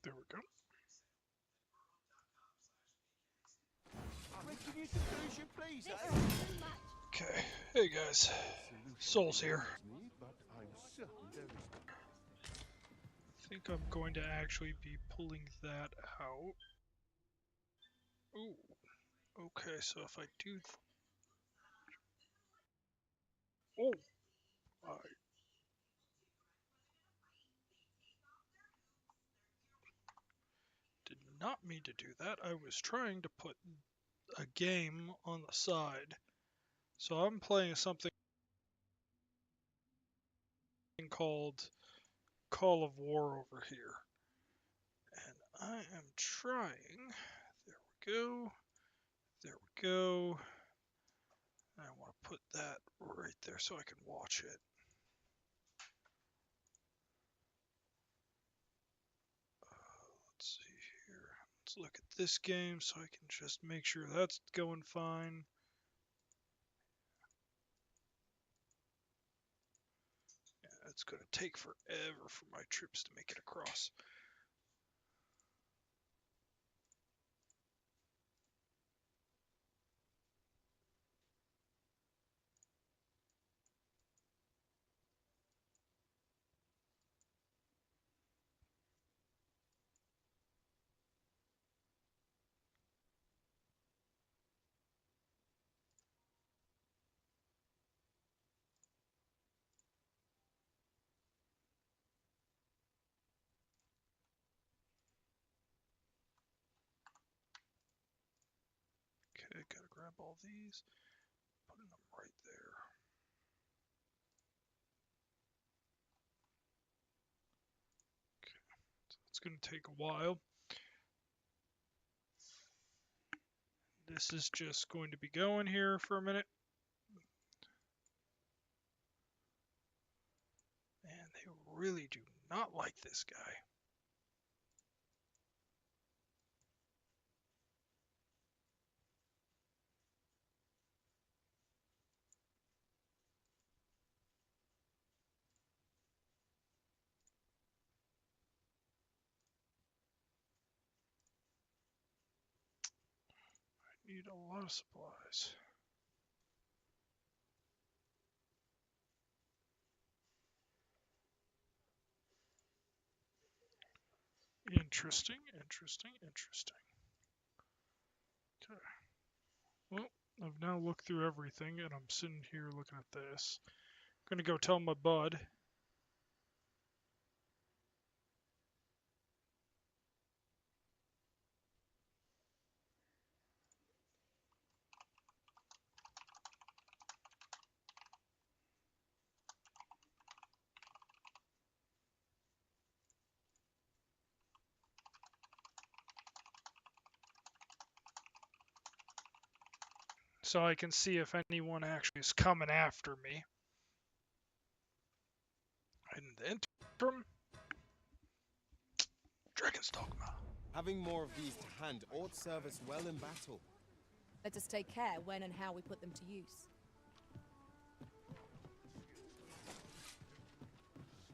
There we go. Okay, hey guys, Soul's here. I think I'm going to actually be pulling that out. Ooh, okay, so if I do... Oh, I did not mean to do that. I was trying to put a game on the side. So I'm playing something called Call of War over here. And I am trying... There we go. There we go. I want to put that right there so I can watch it. Let's see here. Let's look at this game so I can just make sure that's going fine. Yeah, it's going to take forever for my troops to make it across. Okay, gotta grab all these, putting them right there. Okay, so it's gonna take a while. This is just going to be going here for a minute. And they really do not like this guy. I need a lot of supplies. Interesting, interesting, interesting. Okay. Well, I've now looked through everything and I'm sitting here looking at this. I'm gonna go tell my bud. So I can see if anyone actually is coming after me. In the interim, Dragon's Dogma. Having more of these to hand ought serve us well in battle. Let us take care when and how we put them to use.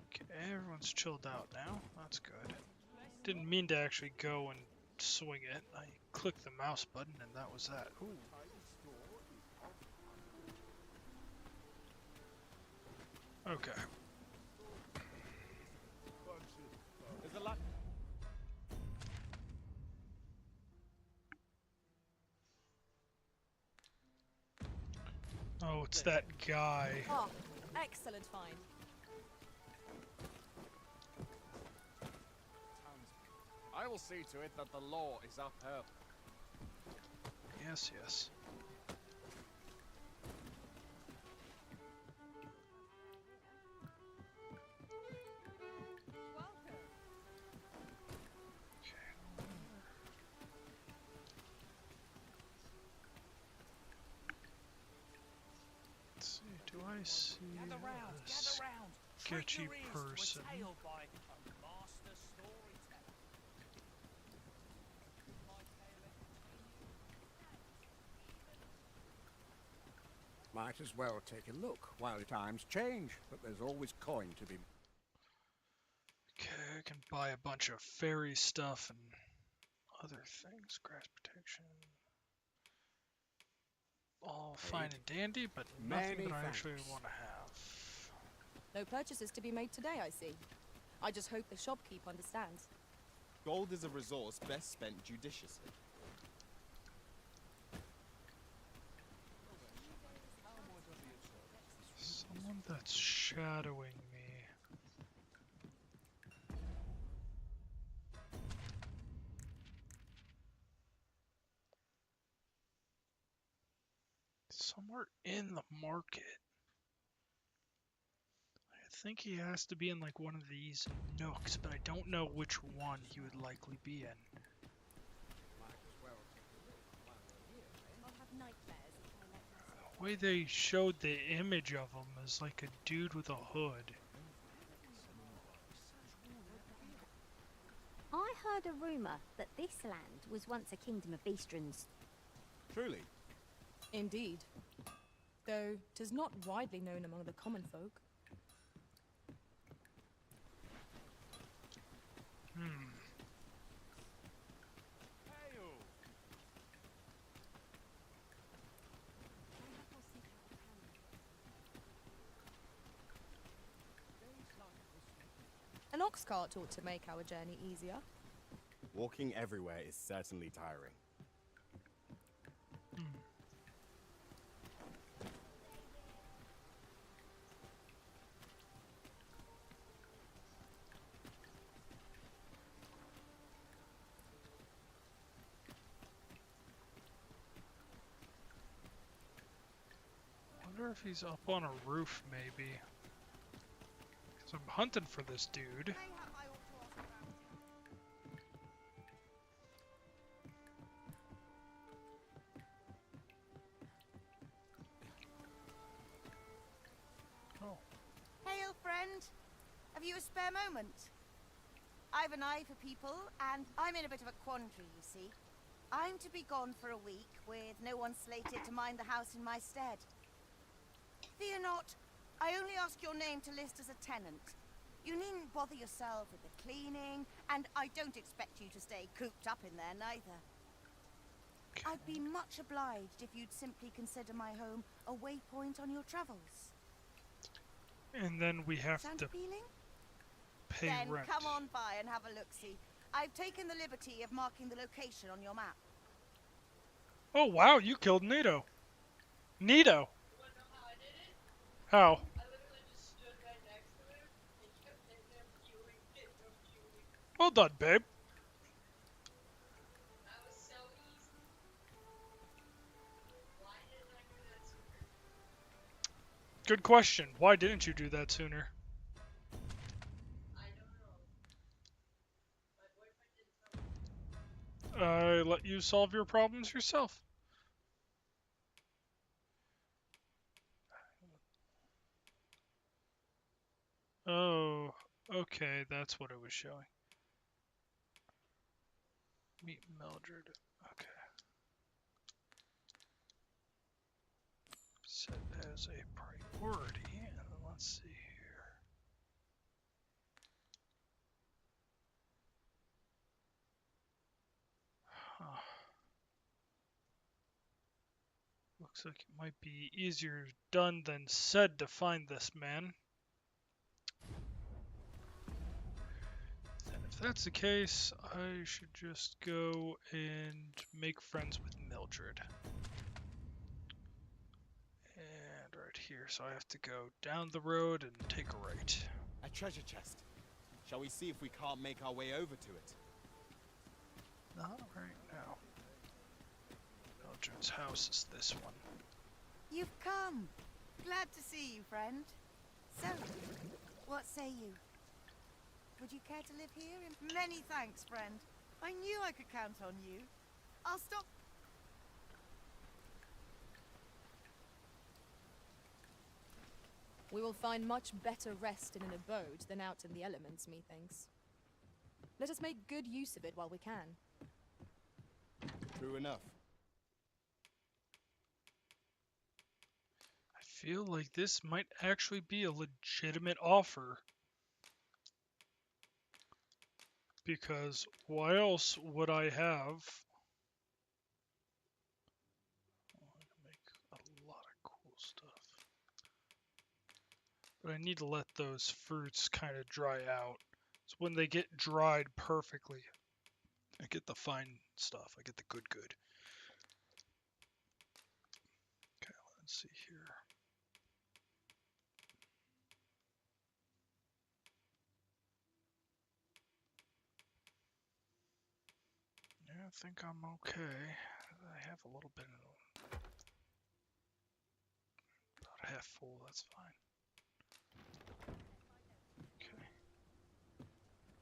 Okay, everyone's chilled out now. That's good. Didn't mean to actually go and swing it. I clicked the mouse button and that was that. Ooh. Okay. There's a lot. Oh, it's that guy. Ah, excellent find. I will see to it that the law is upheld. Yes, yes. Let's see, do I see a sketchy person? Might as well take a look while times change, but there's always coin to be... Okay, can buy a bunch of fairy stuff and other things. Grass protection. All fine and dandy, but nothing Many that I actually thanks. want to have. No purchases to be made today, I see. I just hope the shopkeep understands. Gold is a resource best spent judiciously. Someone that's shadowing me. Somewhere in the market. I think he has to be in like one of these nooks, but I don't know which one he would likely be in. I'll have nightmares if I let myself. The way they showed the image of him is like a dude with a hood. I heard a rumour that this land was once a kingdom of beastrons. Truly, Indeed. Though 'tis not widely known among the common folk. An ox cart ought to make our journey easier. walking everywhere is certainly tiring. Wonder if he's up on a roof, maybe. 'Cause I'm hunting for this dude. Oh, Hail, friend. Have you a spare moment? I've an eye for people, and I'm in a bit of a quandary, you see. I'm to be gone for a week, with no one slated to mind the house in my stead. Fear not. I only ask your name to list as a tenant. You needn't bother yourself with the cleaning, and I don't expect you to stay cooped up in there, neither. I'd be much obliged if you'd simply consider my home a waypoint on your travels. and then we have Sound to appealing? pay Then rent. come on by and have a look-see. I've taken the liberty of marking the location on your map. Oh wow, you killed Nito. Nito. How? Well done, babe. Good question. Why didn't you do that sooner? I let you solve your problems yourself. Oh, okay, that's what it was showing. Meet Mildred. Okay. Set as a priority, and then let's see here. Huh. Looks like it might be easier done than said to find this man. Then if that's the case, I should just go and make friends with Mildred. And right here, so I have to go down the road and take a right. A treasure chest. Shall we see if we can't make our way over to it? Not right now. Mildred's house is this one. You've come. Glad to see you, friend. So, what say you? Would you care to live here? Many thanks, friend. I knew I could count on you. I'll stop. We will find much better rest in an abode than out in the elements, methinks. Let us make good use of it while we can. True enough. I feel like this might actually be a legitimate offer. Because what else would I have? Oh, I can make a lot of cool stuff. But I need to let those fruits kind of dry out. So when they get dried perfectly, I get the fine stuff. I get the good. Okay, let's see here. Yeah, I think I'm okay. I have a little bit of about half full. That's fine. Okay.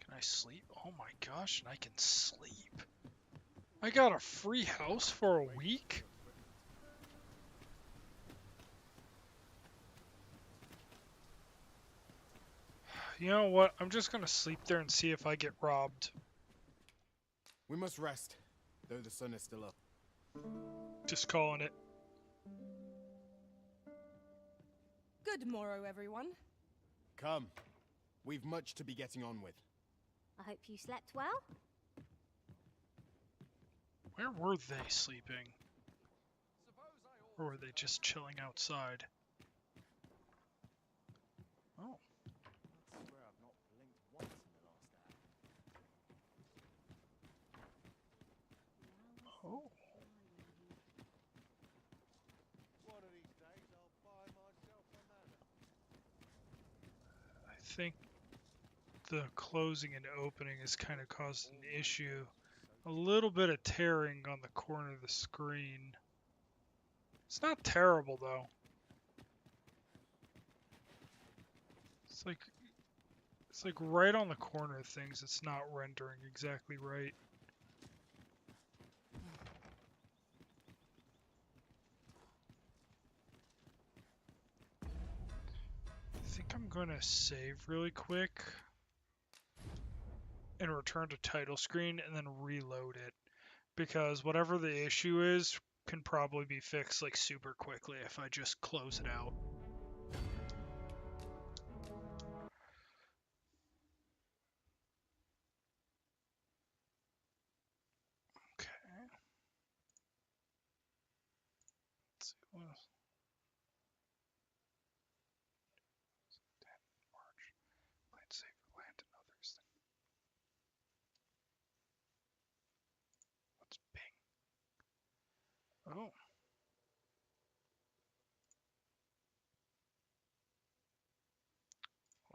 Can I sleep? Oh my gosh, and I can sleep. I got a free house for a week? You know what? I'm just gonna sleep there and see if I get robbed. We must rest, though the sun is still up. Just calling it. Good morrow, everyone. Come. We've much to be getting on with. I hope you slept well. Where were they sleeping? Or were they just chilling outside? Oh. I swear I've not blinked once in the last hour. Oh. One of these days I'll buy myself a manor. I think the closing and opening has kind of caused an issue. A little bit of tearing on the corner of the screen. It's not terrible though. It's like right on the corner of things. It's not rendering exactly right. I think I'm gonna save really quick and return to title screen and then reload it, because whatever the issue is can probably be fixed like super quickly if I just close it out. Okay. Let's see what else. March. Plan save land and others. What's Bing? Oh.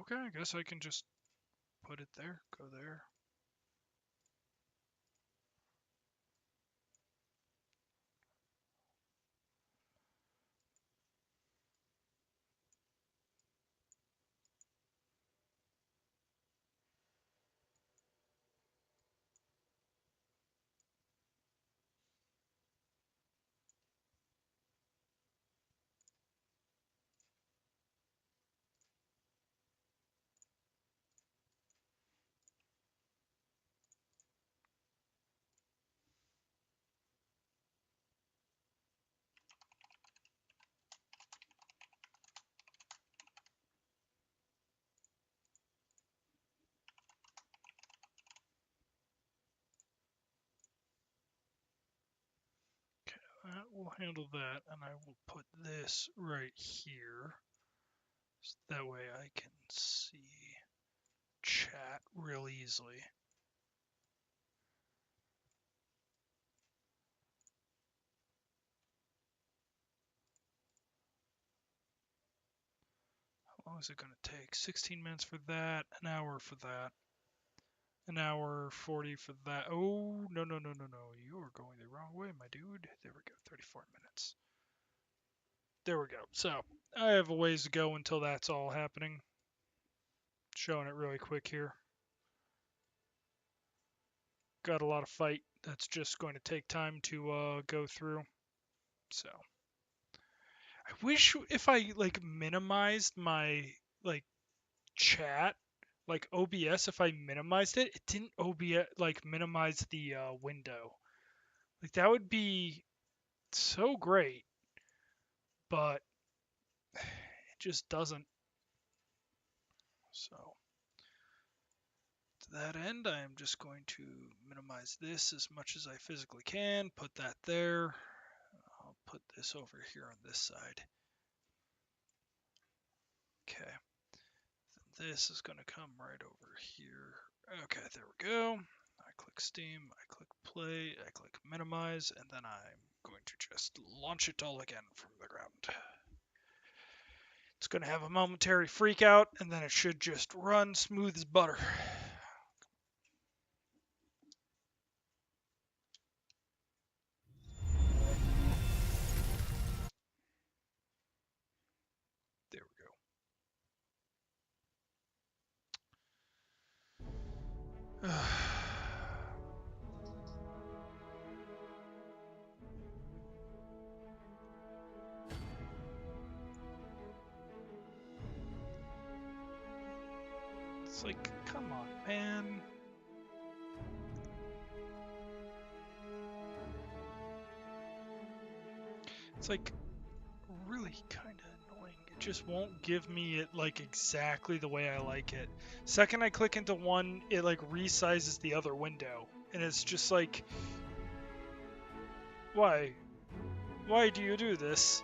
Okay, I guess I can just put it there, go there. That will handle that, and I will put this right here. So that way I can see chat real easily. How long is it going to take? 16 minutes for that, an hour for that, an hour 40 for that. Oh, no. You are going the wrong way, my dude. There we go, 34 minutes. There we go. So, I have a ways to go until that's all happening. Showing it really quick here. Got a lot of fight that's just going to take time to go through. So, I wish if I like minimized my like chat, like OBS, if I minimized it, it didn't OBS like minimize the window. Like that would be so great, but it just doesn't. So To that end, I am just going to minimize this as much as I physically can, put that there. I'll put this over here on this side. Okay. Then this is going to come right over here. Okay, there we go. I click Steam, I click play, I click minimize, and then I'm going to just launch it all again from the ground. It's going to have a momentary freak out, and then it should just run smooth as butter. There we go. It's like, come on, man. It's like really kind of annoying. It just won't give me it like exactly the way I like it. Second I click into one, it like resizes the other window. And it's just like, why? Why do you do this?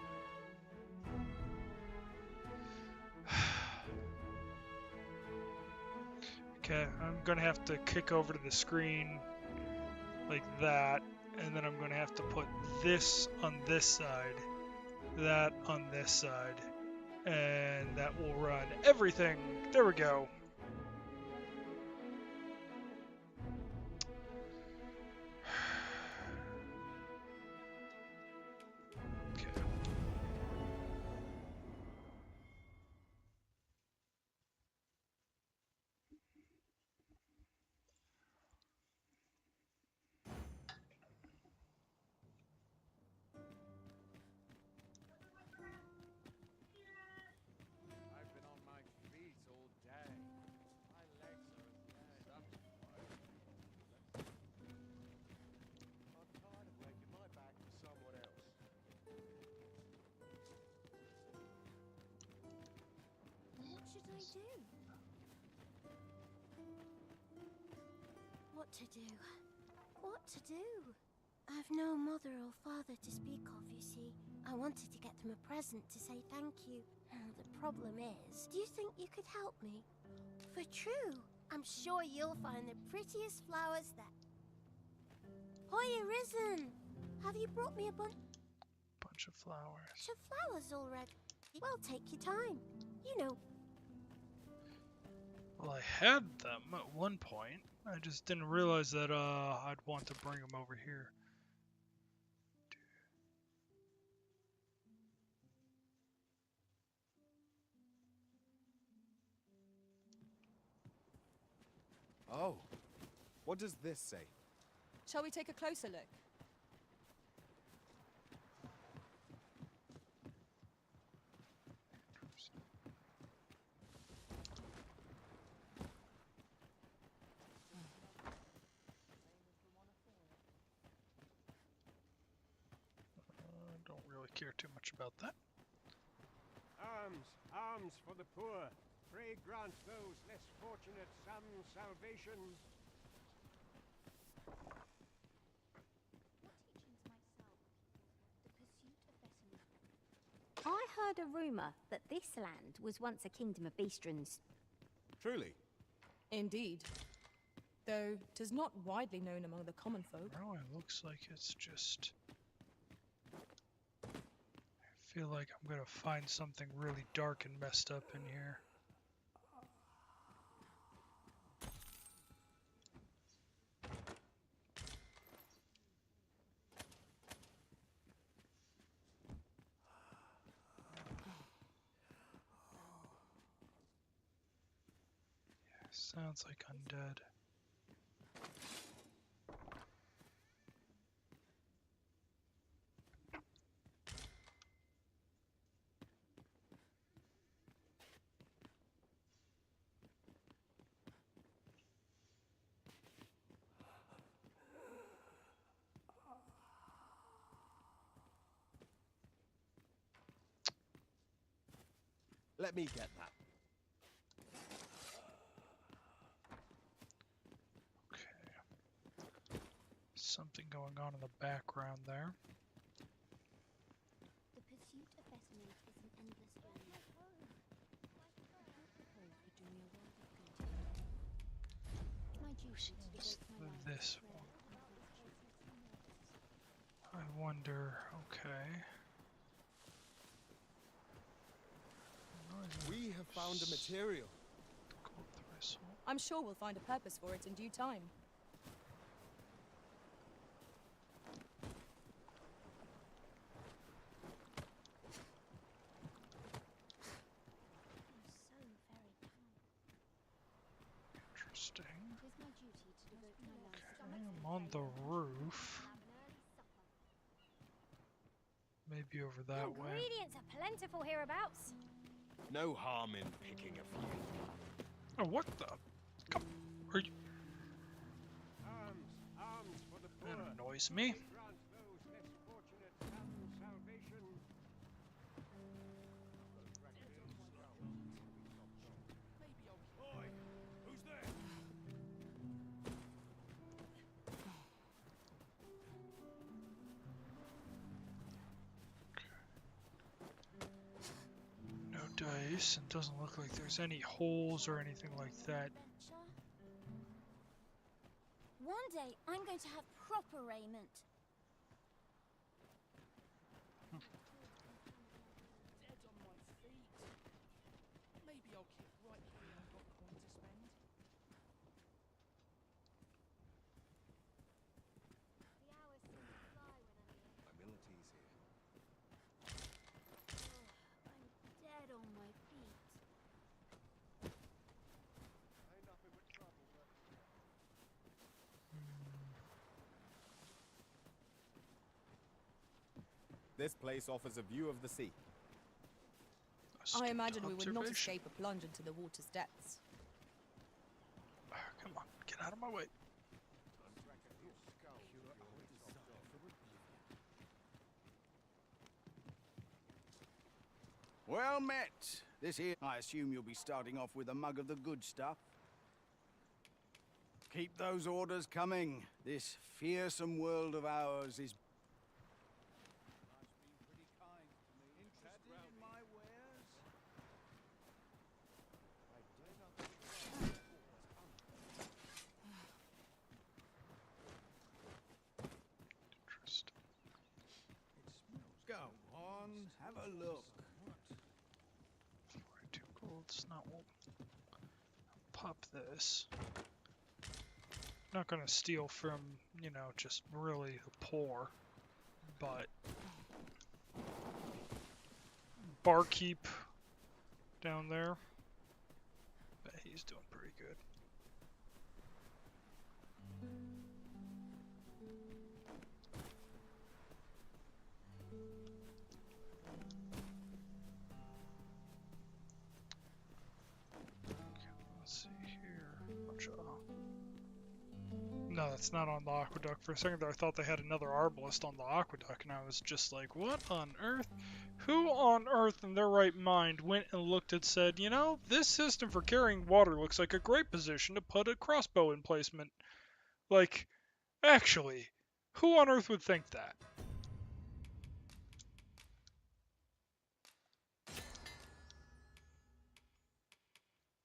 Okay, I'm gonna have to kick over to the screen like that, and then I'm gonna have to put this on this side, that on this side, and that will run everything. There we go. Okay. I've been on my feet all day. My legs are as satisfied. I'm tired of breaking my back for someone else. What should I do? What to do? What to do? I've no mother or father to speak of, you see. I wanted to get them a present to say thank you. The problem is, do you think you could help me? For true, I'm sure you'll find the prettiest flowers there. Hoya Risen! Have you brought me a bunch Bunch of flowers. of flowers already? Well, take your time. You know. Well, I had them at one point. I just didn't realize that I'd want to bring them over here. Oh, what does this say? Shall we take a closer look? Don't really care too much about that. Alms, alms for the poor. Pray grant those less fortunate some salvation. I heard a rumour that this land was once a kingdom of Beastrons. Truly? Indeed. Though 'tis not widely known among the common folk. Now it looks like it's just... I feel like I'm gonna find something really dark and messed up in here. Yeah, sounds like undead. Let me get that. something going on in the background there. The pursuit of betterment is an endless journey. I propose we do me a world of good. My duty to What's devote my life this to one? prayer and virtue. I wonder. Okay. We have found a material. Gold threshold. I'm sure we'll find a purpose for it in due time. You're so very kind. Interesting. It is my duty to devote my life to Okay, I'm on the roof. Maybe over that way. Ingredients are plentiful hereabouts. No harm in picking a few. Oh, what the? Come. Are you? Arms, arms for the poor. That annoys me. Pray grant those less fortunate some salvation. Oi, who's there? No dice, and doesn't look like there's any holes or anything like that. One day, I'm going to have proper raiment. Dead on my feet. Maybe I'll keep right here. I've got coin to spend. The hours seem to fly when I'm here. Abilities here. I'm dead on my feet. Ain't nothing but trouble. This place offers a view of the sea. I imagine we would not Observation. escape a plunge into the water's depths. Come on, get out of my way. Well met. This here, I assume you'll be starting off with a mug of the good stuff. Keep those orders coming. This fearsome world of ours is... been pretty kind to me. Interested in my wares? Interesting. Go on, have a look. 42 gold. It's not one. Pop this. Not gonna steal from, you know, just really the poor, but barkeep down there. Bet he's doing pretty good. Let's see here. No, that's not on the aqueduct. For a second there, I thought they had another arbalist on the aqueduct, and I was just like, what on earth? Who on earth in their right mind went and looked and said, you know, this system for carrying water looks like a great position to put a crossbow in placement? Like, actually, who on earth would think that?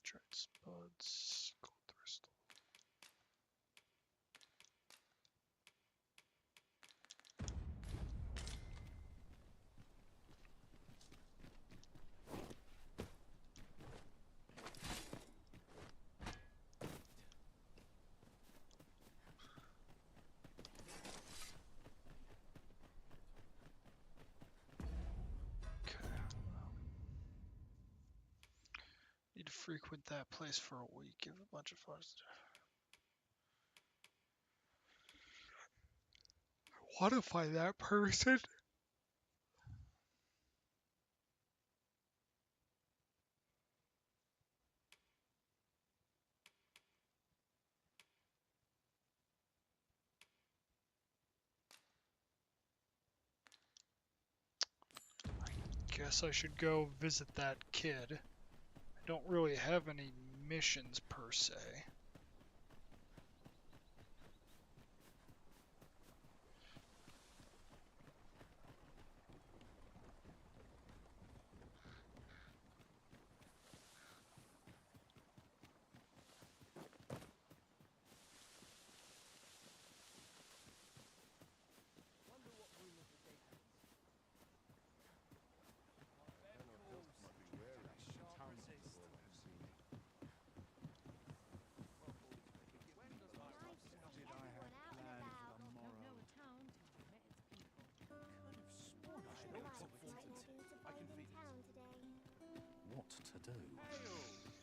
Tried spuds, gold crystal. Need to frequent that place for a week. Give a bunch of funds. I want to find that person. Guess I should go visit that kid. I don't really have any missions per se.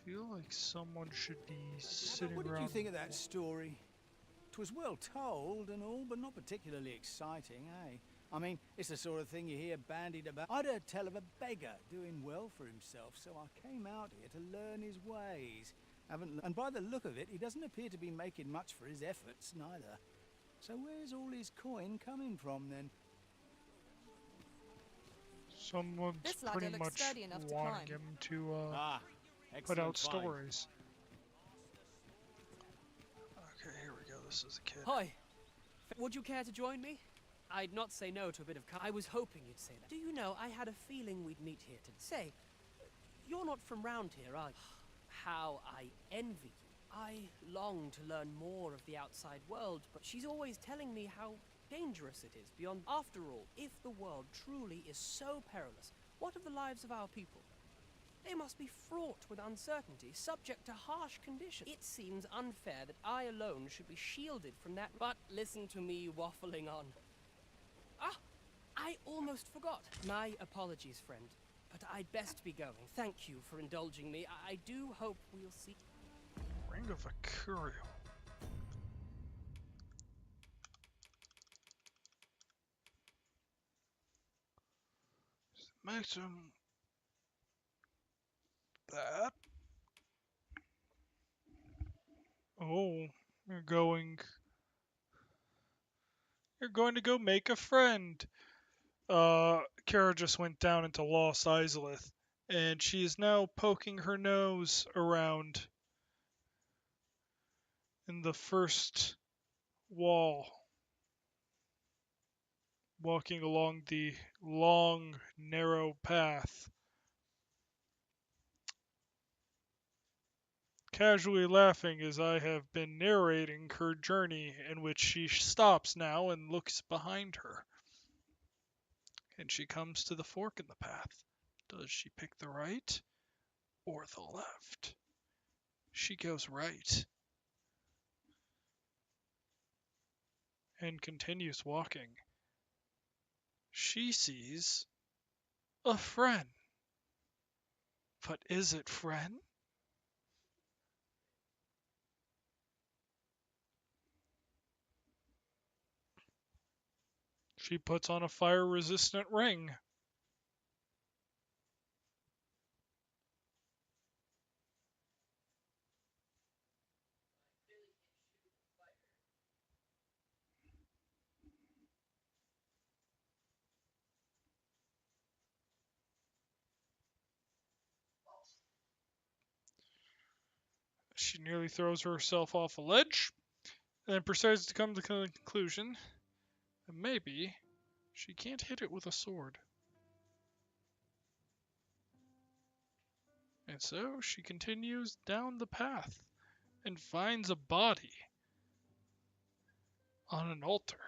feel like someone should be sitting What did around. you think of that story? 'Twas well told and all, but not particularly exciting, eh? I mean, it's the sort of thing you hear bandied about. I'd heard tell of a beggar doing well for himself, so I came out here to learn his ways. And by the look of it, he doesn't appear to be making much for his efforts, neither. So where's all his coin coming from, then? Someone's This ladder pretty looks much sturdy enough to wanting climb. him to put Excellent out find. stories. Okay, here we go. This is a kid. Hi. Would you care to join me? I'd not say no to a bit of I was hoping you'd say that. Do you know, I had a feeling we'd meet here today. Say, you're not from round here, are you? How I envy you. I long to learn more of the outside world, but she's always telling me how dangerous it is beyond. After all, if the world truly is so perilous, what of the lives of our people? They must be fraught with uncertainty, subject to harsh conditions. It seems unfair that I alone should be shielded from that. But listen to me waffling on. Ah, I almost forgot. My apologies, friend, but I'd best be going. Thank you for indulging me. I do hope we'll see. Ring of Akurio. Maximum that. Oh, you're going to go make a friend. Kara just went down into Lost Isleth, and she is now poking her nose around in the first wall, walking along the long, narrow path. Casually laughing as I have been narrating her journey, in which she stops now and looks behind her. And she comes to the fork in the path. Does she pick the right or the left? She goes right and continues walking. She sees a friend. But is it friend? She puts on a fire-resistant ring. She nearly throws herself off a ledge, and then proceeds to come to the conclusion that maybe she can't hit it with a sword. And so she continues down the path and finds a body on an altar.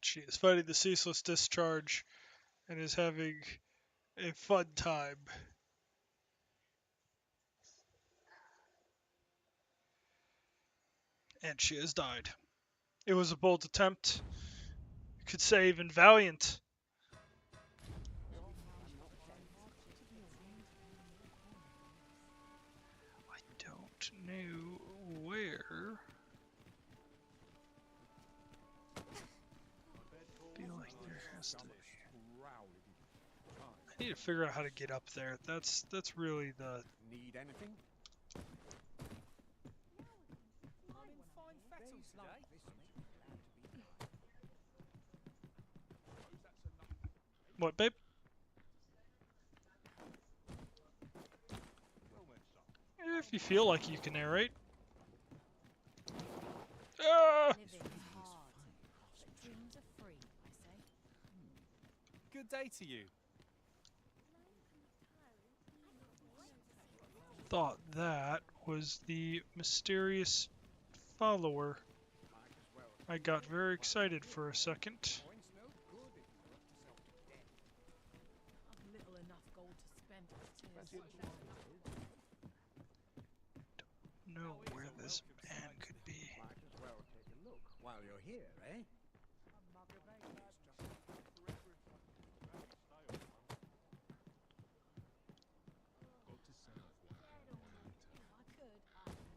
She is fighting the ceaseless discharge and is having a fun time. And she has died. It was a bold attempt. You could say even valiant. I don't know where. I feel like there has to be. I need to figure out how to get up there. That's really the. Need anything? What, babe? If you feel like you can narrate. Ah! Living is hard, but dreams are free, I say. to you? Thought that was the mysterious follower. I got very excited for a second. I've little enough gold to spend on tears. Don't know where this man could be. Might as well take a look while you're here, eh? I could, I'd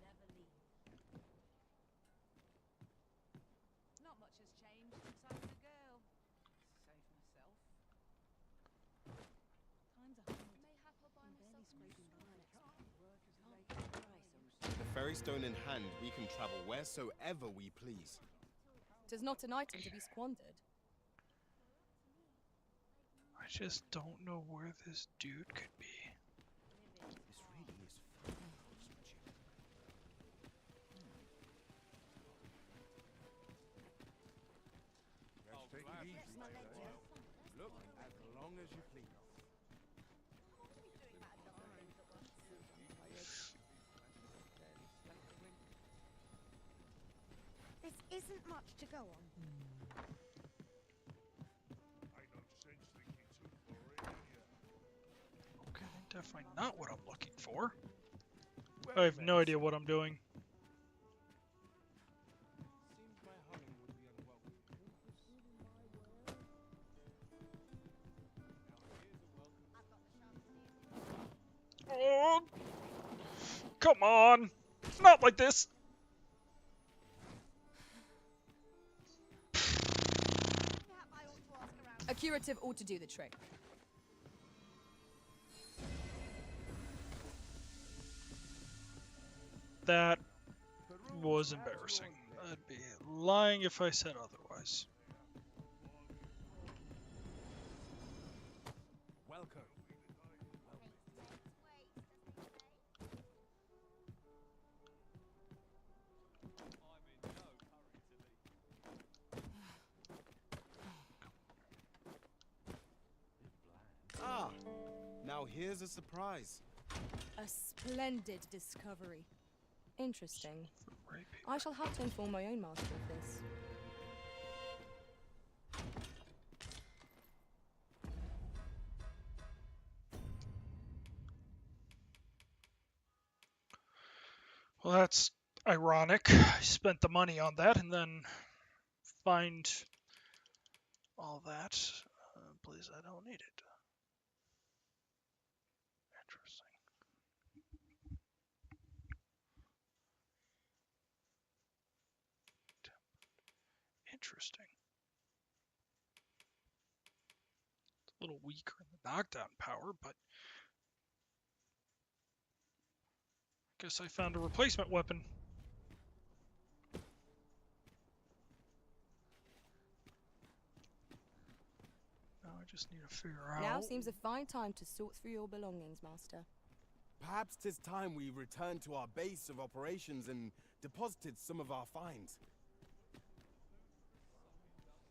never leave. Not much has changed since I was a girl. Save myself. Times are hard. Mayhap I'll buy myself some With the ferry stone in hand, we can travel wheresoever we please. 'Tis not an item to be squandered. I just don't know where this dude could be. This really is fun, craftsmanship. Just take it easy, eh? Look, as long as you please. This isn't much to go on. Okay, definitely not what I'm looking for. I have no idea what I'm doing. Seems my hunting would be unwelcome. Oh, come on! Not like this! A curative ought to do the trick. That was embarrassing. I'd be lying if I said otherwise. Welcome. Ah, now here's a surprise. A splendid discovery. Interesting. I shall have to inform my own master of this. Well, that's ironic. I spent the money on that and then find all that. Please, I don't need it. Interesting. Interesting. It's a little weaker in the knockdown power, but I guess I found a replacement weapon. Now I just need to figure out. Now seems a fine time to sort through your belongings, Master. Perhaps 'tis time we returned to our base of operations and deposited some of our finds.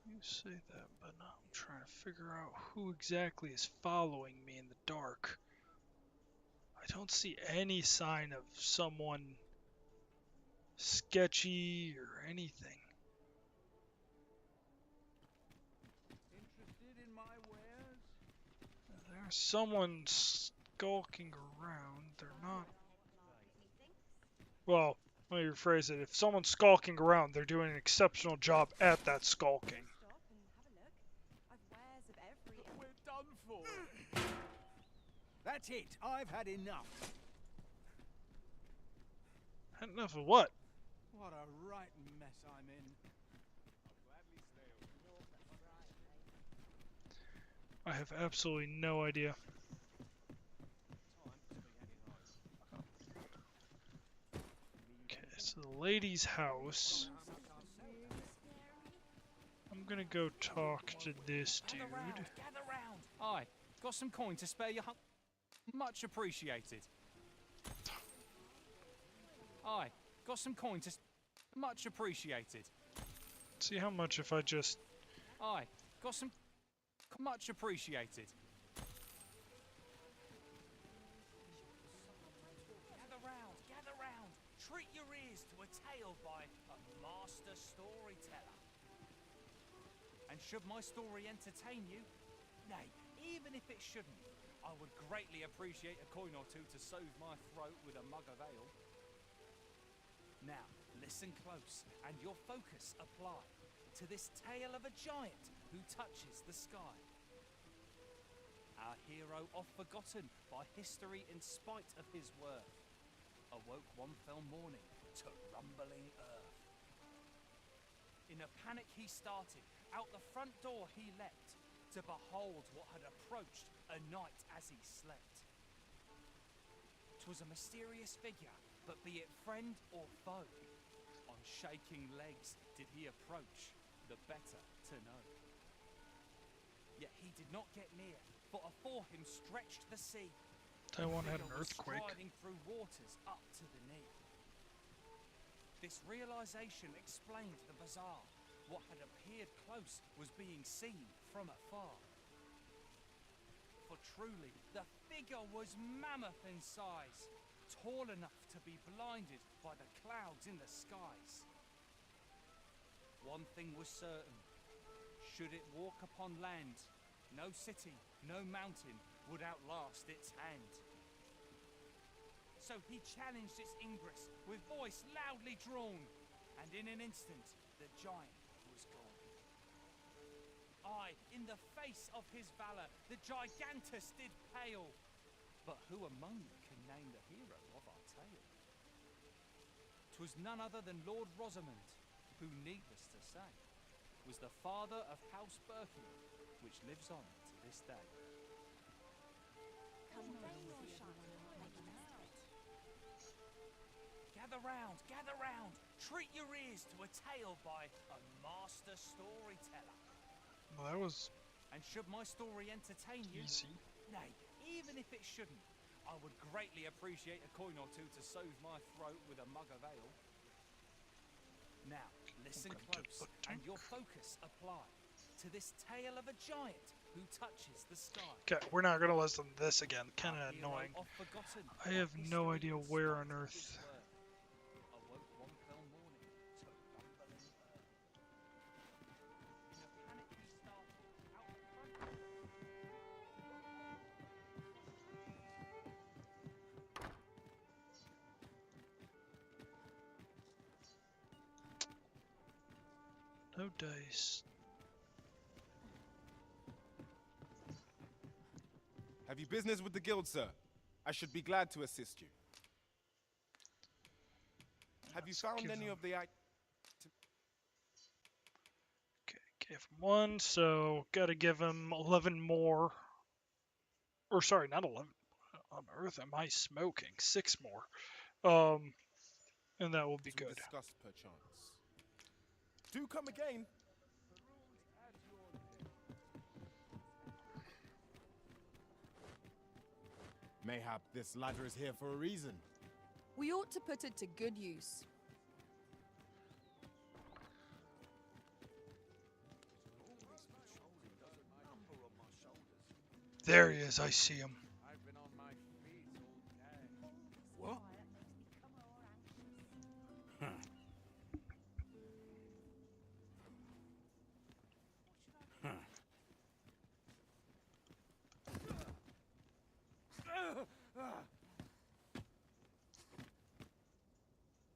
You say that, but now I'm trying to figure out who exactly is following me in the dark. I don't see any sign of someone sketchy or anything. Interested in my wares? There's someone skulking around. They're not. Well, let me rephrase it. If someone's skulking around, they're doing an exceptional job at that skulking. We're done for. That's it. I've had enough. Had enough of what? What a right mess I'm in. I have absolutely no idea. Okay, so the lady's house. I'm gonna go talk to this dude. Gather round. Aye, got some coin to spare your much appreciated. Aye, got some coin to much appreciated. See how much if I just. Aye, got some Much appreciated. Gather round. Treat your ears to a tale by a master storyteller. And should my story entertain you, nay, even if it shouldn't, I would greatly appreciate a coin or two to soothe my throat with a mug of ale. Now, listen close, and your focus apply to this tale of a giant who touches the sky. Our hero, oft forgotten by history in spite of his worth, awoke one fell morning to rumbling earth. In a panic he started, out the front door he leapt, to behold what had approached a night as he slept. 'Twas a mysterious figure, but be it friend or foe, on shaking legs did he approach, the better to know. Yet he did not get near, for afore him stretched the sea. Taiwan had an Figure was earthquake. striding through waters up to the knee. This realization explained the bizarre. What had appeared close was being seen from afar. For truly, the figure was mammoth in size, tall enough to be blinded by the clouds in the skies. One thing was certain, should it walk upon land, no city, no mountain would outlast its hand. So he challenged its ingress with voice loudly drawn, and in an instant the giant was gone. Aye, in the face of his valour, the gigantus did pale. But who among you can name the hero of our tale? 'Twas none other than Lord Rosamond, who, needless to say, was the father of House Berkeley, which lives on to this day. Gather round, treat your ears to a tale by a master storyteller. Well, that was And should my story entertain you, easy. nay, even if it shouldn't, I would greatly appreciate a coin or two to soothe my throat with a mug of ale. Now, listen close, and your focus apply to this tale of a giant who touches the sky. Okay, we're not gonna listen to this again. Kind Our of hero, annoying. oft forgotten I by have no history idea in where spite on of his earth. worth, awoke one fell morning to rumbling earth. In a panic he started, out the front. No dice. Have you business with the guild, sir? I should be glad to assist you. Have you Let's found give any them- of the Okay, gave him one, so gotta give him 11 more. Or sorry, not 11. On earth am I smoking? 6 more. And that will be to good. discuss perchance? Do come again. Mayhap this ladder is here for a reason. We ought to put it to good use. There he is, I see him. I've been on my feet all day. What?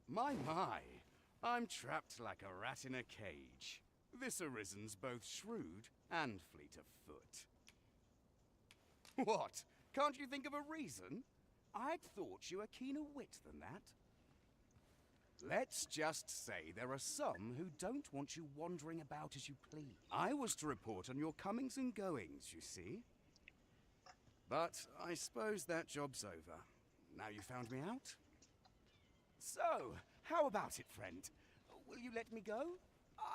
My, I'm trapped like a rat in a cage. This arisen's both shrewd and fleet of foot. What? Can't you think of a reason? I'd thought you were keener wit than that. Let's just say there are some who don't want you wandering about as you please. I was to report on your comings and goings, you see. But I suppose that job's over. Now you found me out? So, how about it, friend? Will you let me go?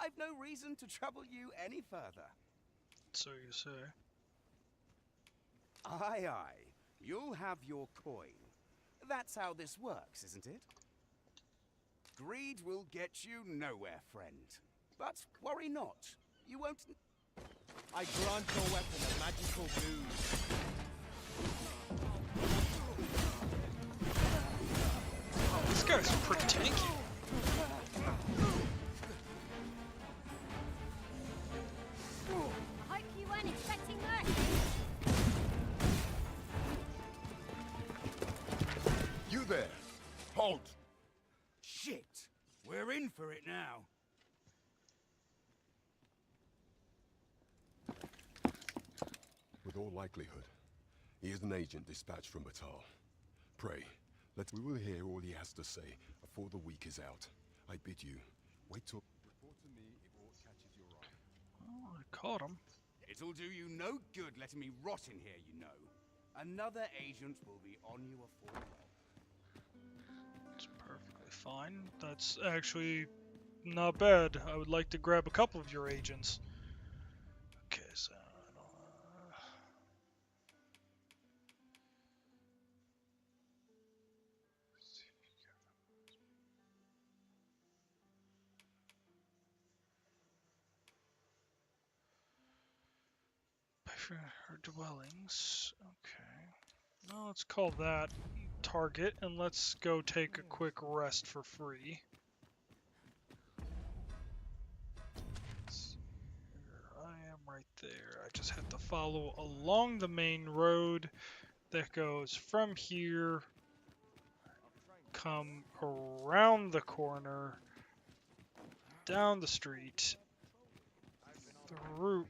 I've no reason to trouble you any further. So you say. Aye, aye. You'll have your coin. That's how this works, isn't it? Greed will get you nowhere, friend. But worry not. You won't... I grant your weapon a magical boost. Oh, this guy's pretty tanky. Hope you weren't expecting that. You there! Halt! Shit! We're in for it now. With all likelihood, he is an agent dispatched from Batal. Pray, we will hear all he has to say before the week is out. I bid you, wait till... Report to me if aught catches your eye. Oh, I caught him. It'll do you no good letting me rot in here, you know. Another agent will be on you afore long. It's perfectly fine. That's actually not bad. I would like to grab a couple of your agents. Okay, so... Her dwellings. Okay. Well, let's call that target, and let's go take a quick rest for free. Here I am right there. I just have to follow along the main road that goes from here, come around the corner, down the street, through.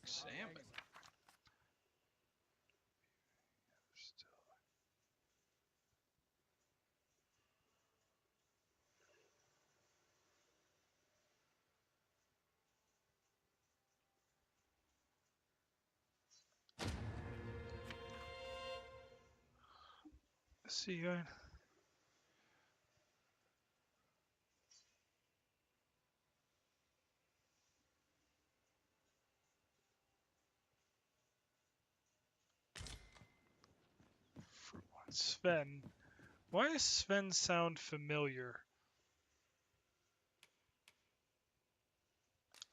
Examine. See you. Sven. Why does Sven sound familiar?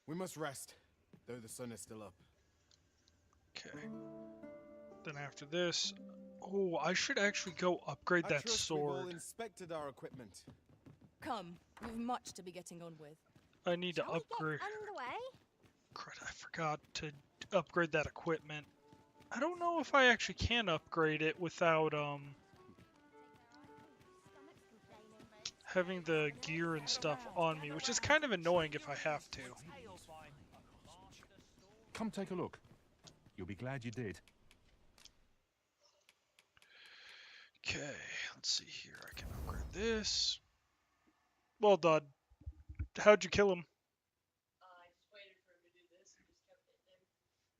We must rest, though the sun is still up. Okay. Then after this, oh, I should actually go upgrade I that trust we've all sword. inspected our equipment. Come, we've much to be getting on with. I need to Shall we upgrade. get underway? Crud, I forgot to upgrade that equipment. I don't know if I actually can upgrade it without having the gear and stuff on me, which is kind of annoying if I have to. Come take a look. You'll be glad you did. Okay, let's see here. I can upgrade this. Well done. How'd you kill him?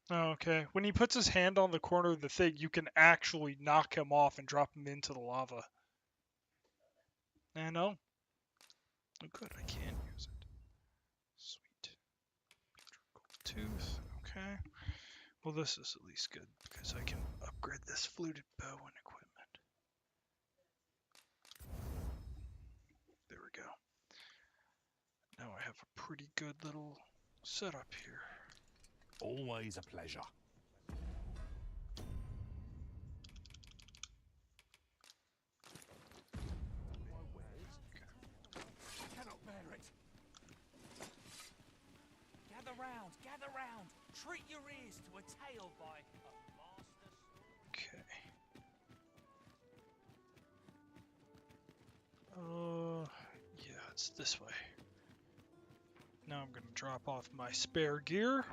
Oh, okay. When he puts his hand on the corner of the thing, you can actually knock him off and drop him into the lava. I know. Oh, good. I can use it. Sweet. Tooth. Okay. Well, this is at least good because I can upgrade this fluted bow and equipment. There we go. Now I have a pretty good little setup here. Always a pleasure. Cannot bear it. Gather round. Treat your ears to a tale by a master story. Okay. Yeah, it's this way. Now I'm gonna drop off my spare gear.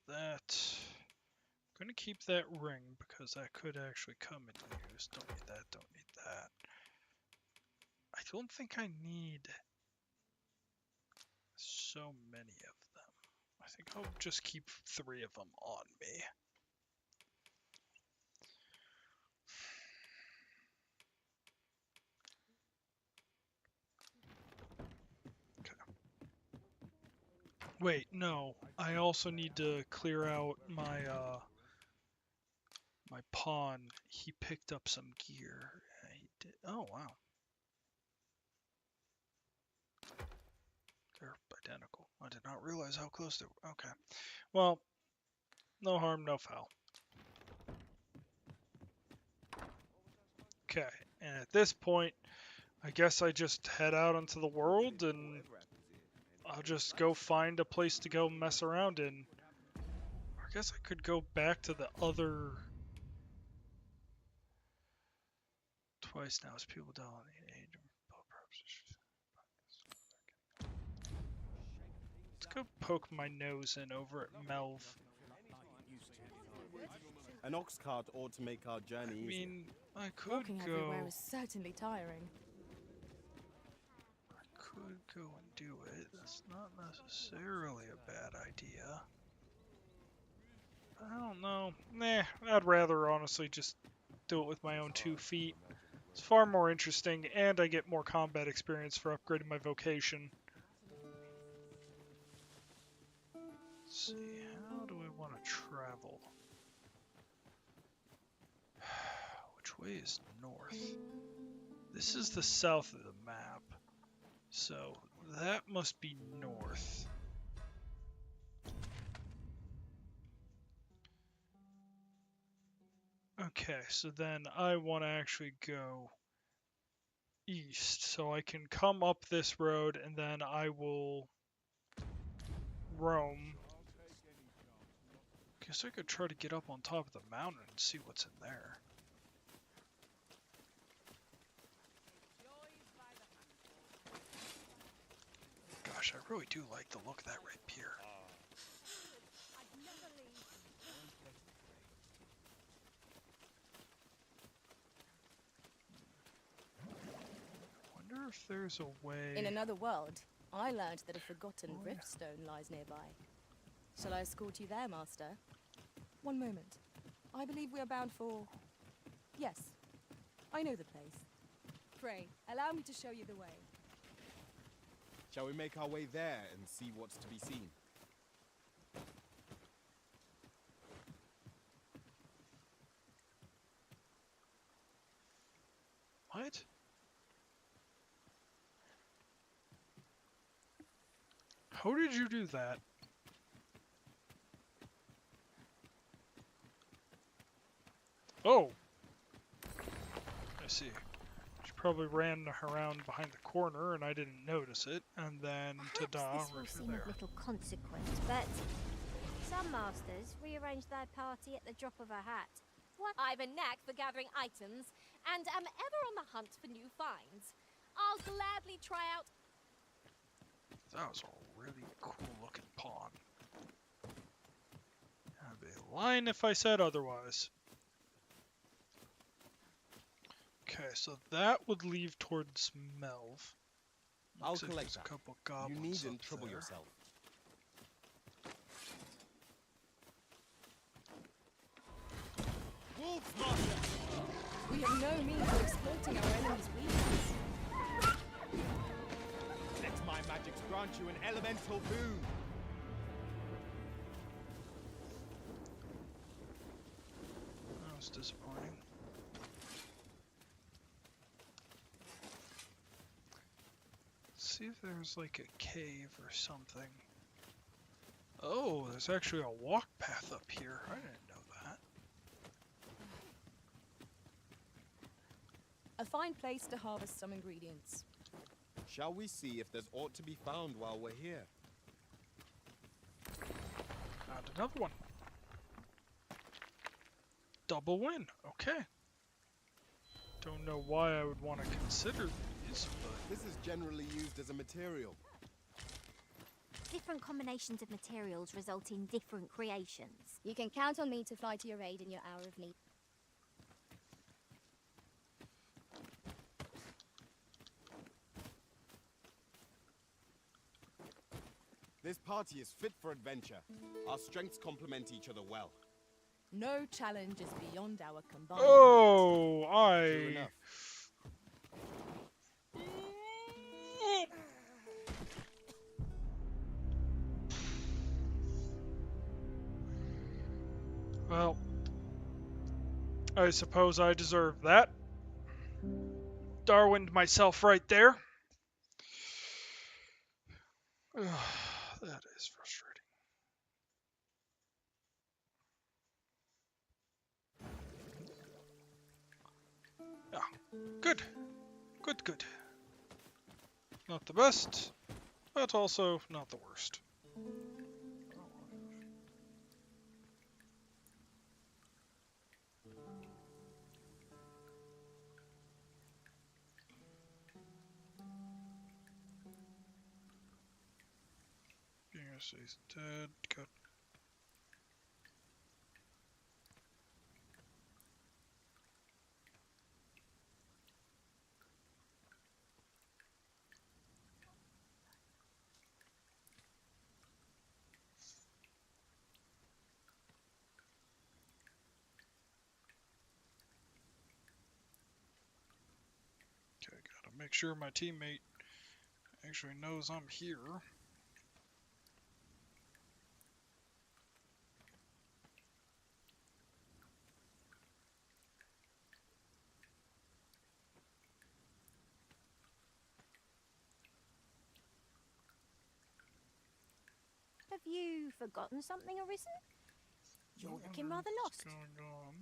That. I'm gonna keep that ring because that could actually come in use. Don't need that, don't need that. I don't think I need so many of them. I think I'll just keep 3 of them on me. Wait, no. I also need to clear out my my pawn. He picked up some gear. He did. Oh wow. They're identical. I did not realize how close they were. Okay. Well, no harm, no foul. Okay. And at this point, I guess I just head out into the world and I'll just go find a place to go mess around in. I guess I could go back to the other... Twice now as people die on the age of Let's go poke my nose in over at Melv. An ox cart ought to make our journey I easier. mean, I could Walking go... everywhere is certainly tiring. I could go and do it. That's not necessarily a bad idea. I don't know. Nah, I'd rather honestly just do it with my own 2 feet. It's far more interesting, and I get more combat experience for upgrading my vocation. Let's see, how do I want to travel? Which way is north? This is the south of the map, so that must be north. Okay, so then I want to actually go east, so I can come up this road and then I will roam. Guess I could try to get up on top of the mountain and see what's in there. Gosh, I really do like the look of that rapier. Wonder if there's a way... In another world, I learned that a forgotten riftstone lies nearby. Shall I escort you there, Master? One moment. I believe we are bound for... Yes, I know the place. Pray, allow me to show you the way. Shall we make our way there and see what's to be seen? What? How did you do that? Oh! I see. She probably ran around behind the corner and I didn't notice it, and then ta-da, This will we're seem there. of little consequence, but some masters rearrange their party at the drop of a hat. What? I've a knack for gathering items, and am ever on the hunt for new finds. I'll gladly try out... That was a really cool looking pawn. I'd be lying if I said otherwise. Okay, so that would leave towards Melv. I'll Looks like collect there's that. a couple You goblins needn't up trouble there. yourself. Wolves, Master! We have no means of exploiting our enemy's weakness. Let my magics grant you an elemental boon. That was disappointing. Let's see if there's like a cave or something. Oh, there's actually a walk path up here. I didn't know that. A fine place to harvest some ingredients. Shall we see if there's aught to be found while we're here? And another one. Double win. Okay. Don't know why I would want to consider these, but... This is generally used as a material. Different combinations of materials result in different creations. You can count on me to fly to your aid in your hour of need. This party is fit for adventure. Our strengths complement each other well. No challenge is beyond our combined. Oh, True enough. I suppose I deserve that. Darwined myself right there. That is frustrating. Yeah, good. Good, good. Not the best, but also not the worst. He's dead. Good. Okay, gotta make sure my teammate actually knows I'm here. Have you forgotten something, Arisen? You're looking rather lost. What's going on?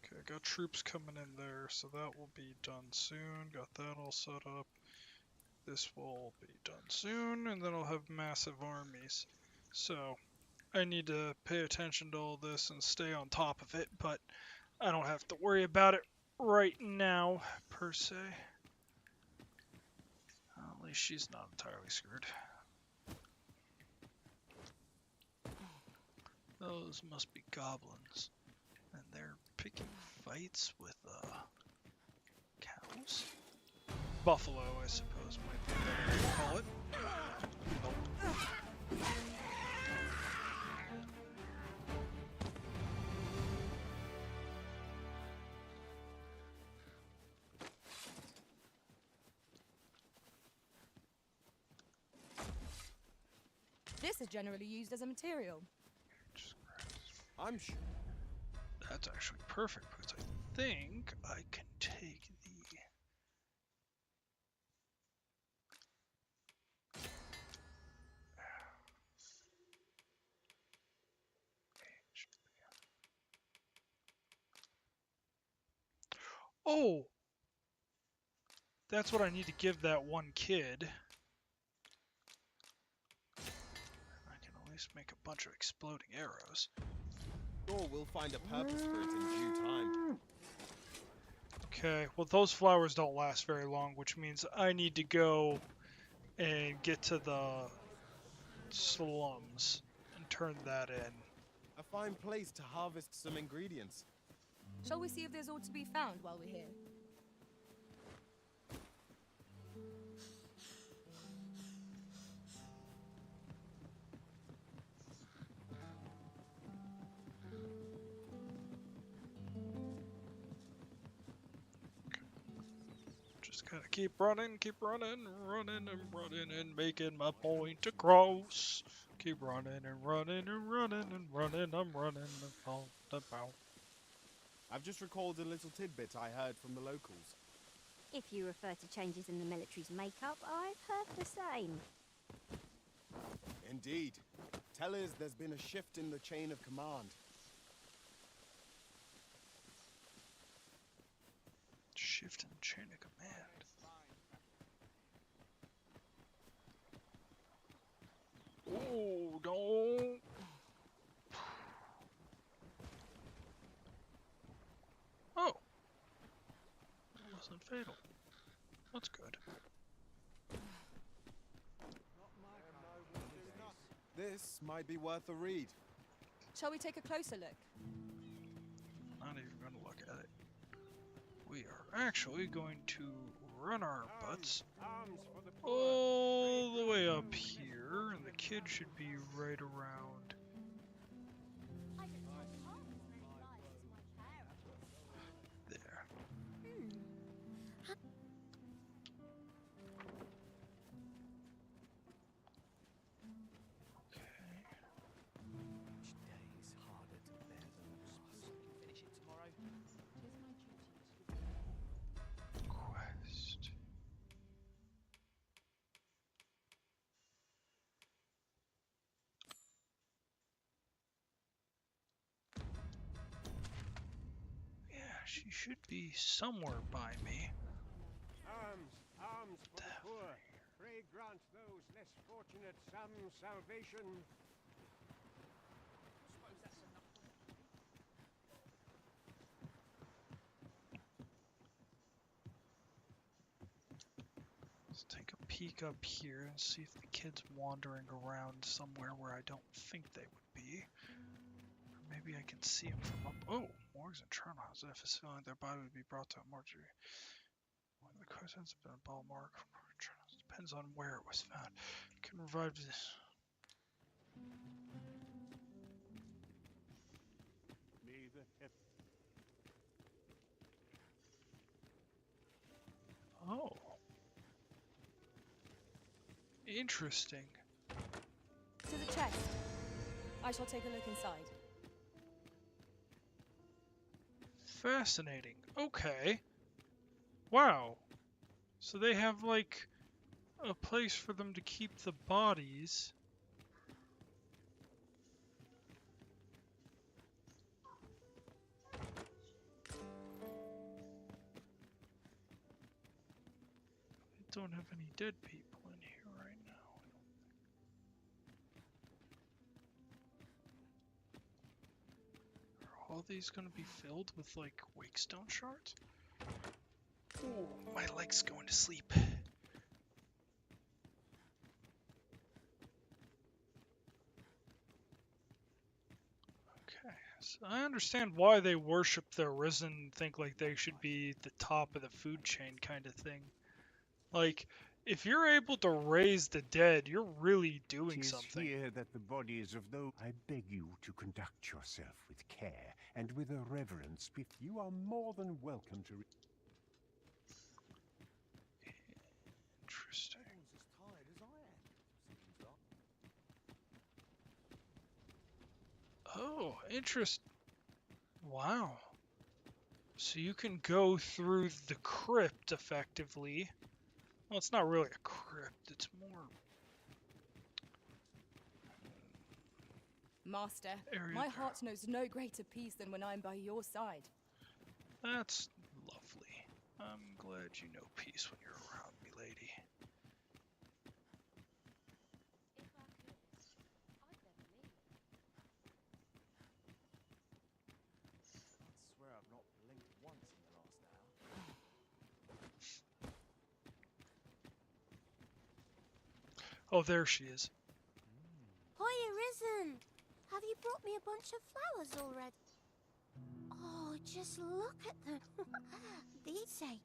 Okay, got troops coming in there, so that will be done soon. Got that all set up. This will be done soon, and then I'll have massive armies. So, I need to pay attention to all this and stay on top of it, but I don't have to worry about it right now, per se. At least she's not entirely screwed. Those must be goblins. And they're picking fights with, cows? Buffalo, I suppose, might be a better way to call it. Nope. This is generally used as a material. I'm sure. That's actually perfect, because I think I can take the... Oh! That's what I need to give that one kid. I can at least make a bunch of exploding arrows. Sure, we'll find a purpose for it in due time. Okay, well those flowers don't last very long, which means I need to go and get to the slums and turn that in. A fine place to harvest some ingredients. Shall we see if there's aught to be found while we're here? Just gotta keep running, running and making my point across. Keep running and running and running and running, I'm running about. I've just recalled a little tidbit I heard from the locals. If you refer to changes in the military's makeup, I've heard the same. Indeed. Tell us there's been a shift in the chain of command. Shift in the chain of command. Oh, no. Oh. It wasn't fatal. That's good. This might be worth a read. Shall we take a closer look? Not even going to look at it. We are actually going to run our butts all the way up here, and the kid should be right around. There. Each day is harder to bear than the last. Finish it tomorrow. She should be somewhere by me. Arms, arms for the poor. Pray grant those less fortunate some salvation. Let's take a peek up here and see if the kid's wandering around somewhere where I don't think they would be. Or maybe I can see him from up. Oh, morgues and charnel houses. If it's feeling their body would be brought to a mortuary. One of the questions has been a ball mark. Depends on where it was found. Can revive this. May the hip. Oh. Interesting. To the chest. I shall take a look inside. Fascinating. Okay. Wow. So they have like a place for them to keep the bodies. I don't have any dead people in here right now. Are all these gonna be filled with like wakestone shards? Oh, my leg's going to sleep. Okay, so I understand why they worship the risen and think like they should be the top of the food chain kind of thing. Like, if you're able to raise the dead, you're really doing 'Tis something. here that the bodies of those. I beg you to conduct yourself with care and with a reverence. If you are more than welcome to. Interesting. Everyone's as tired as I am. Seems like. Oh, wow. So you can go through the crypt effectively. Well, it's not really a crypt, it's more Master, area. my heart knows no greater peace than when I'm by your side. That's lovely. I'm glad you know peace when you're around me, lady. I swear I've not blinked once in the last hour. Oh, there she is. Hiya, Risen! Have you brought me a bunch of flowers already? Oh, just look at them. These say,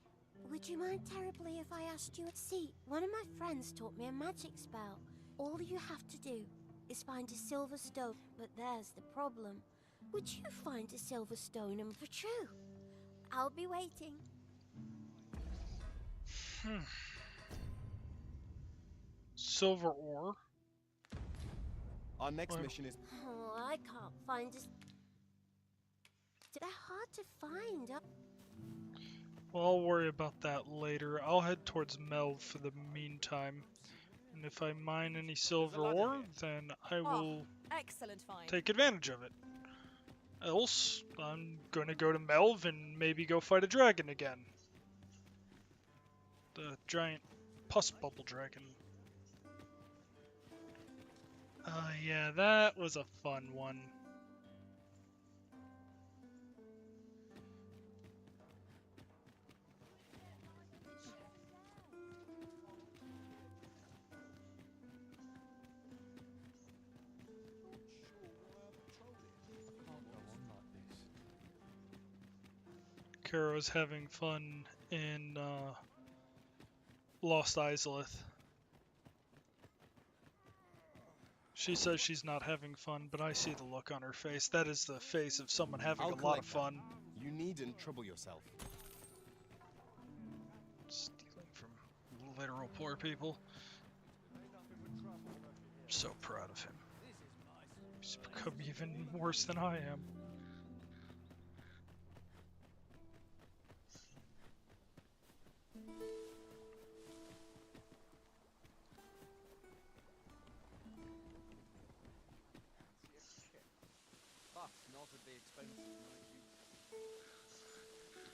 would you mind terribly if I asked you a seat? One of my friends taught me a magic spell. All you have to do is find a silver stone, but there's the problem. Would you find a silver stone and for true? I'll be waiting. Silver ore. Our next mission is. Oh, I can't find a... They're hard to find. Well, I'll worry about that later. I'll head towards Melv for the meantime. And if I mine any silver ore, then I will excellent find. take advantage of it. Else, I'm going to go to Melv and maybe go fight a dragon again. The giant pus bubble dragon. Yeah, that was a fun one. Kara's having fun in Lost Izalith. She says she's not having fun, but I see the look on her face. That is the face of someone having a lot of fun. You needn't trouble yourself. Stealing from literal poor people. I'm so proud of him. He's become even worse than I am. But not at the expense of my youth.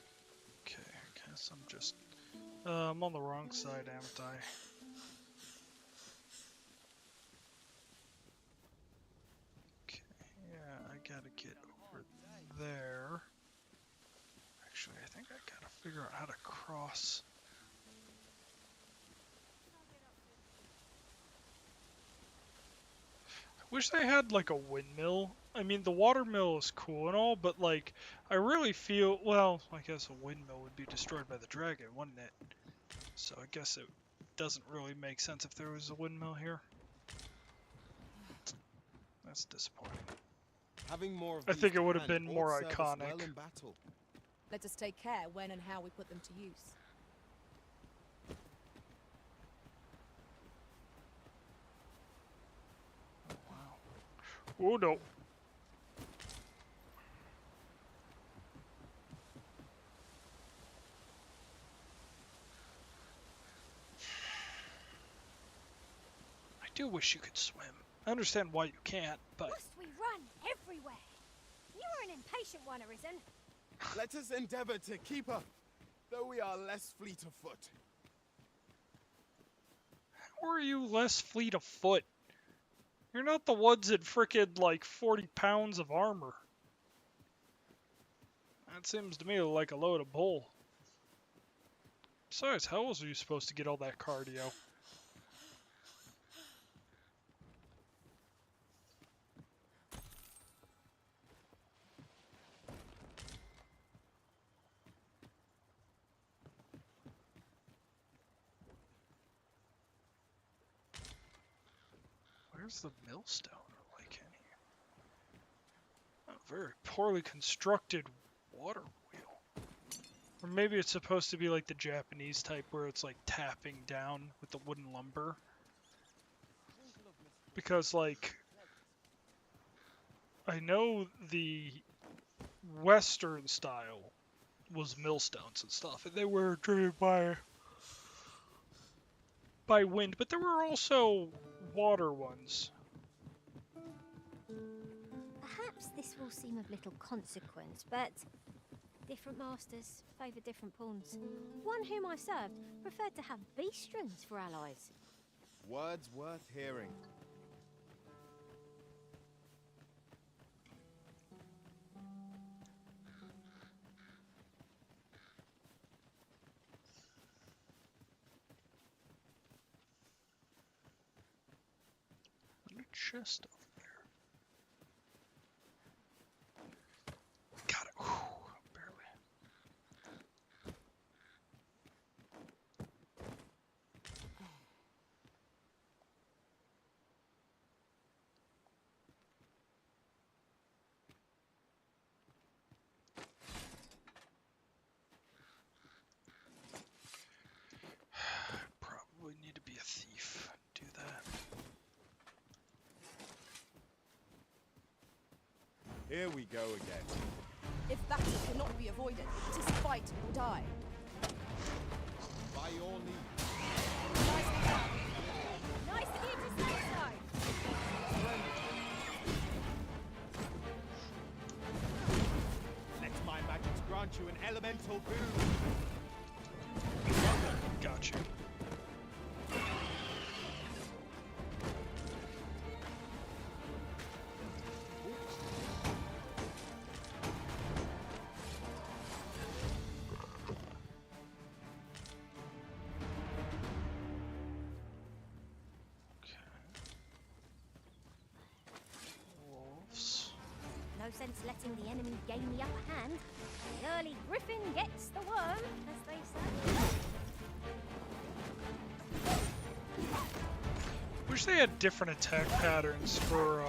I'm just... I'm on the wrong side, haven't I? Okay, yeah, I gotta get over there. Actually, I think I gotta figure out how to cross. I wish they had like a windmill. I mean, the water mill is cool and all, but like, I really feel, well, I guess a windmill would be destroyed by the dragon, wouldn't it? So I guess it doesn't really make sense if there was a windmill here. That's disappointing. Having more of I these think it to would have hand been ought more serve us iconic. well in battle. Let us take care when and how we put them to use. Oh no. I do wish you could swim. I understand why you can't, but... Must we run everywhere? You're an impatient one, Arisen. Let us endeavor to keep up, though we are less fleet of foot. How are you less fleet of foot? You're not the ones in frickin' like 40 pounds of armor. That seems to me like a load of bull. Besides, how else are you supposed to get all that cardio? Where's the millstone? Like in here? A very poorly constructed water wheel. Or maybe it's supposed to be like the Japanese type where it's like tapping down with the wooden lumber. Because like, I know the Western style was millstones and stuff, and they were driven by wind, but there were also water ones. Perhaps this will seem of little consequence, but different masters favour different pawns. One whom I served preferred to have beastrons for allies. Words worth hearing. A chest over there. Got it. Whew, barely. Probably need to be a thief. Do that. Here we go again. If battle cannot be avoided, 'tis fight or die. By your leave. Nicely done. Nice of you to say so. Let my magics grant you an elemental boon. Got you. No sense letting the enemy gain the upper hand. The early griffin gets the worm, as they say. Wish they had different attack patterns for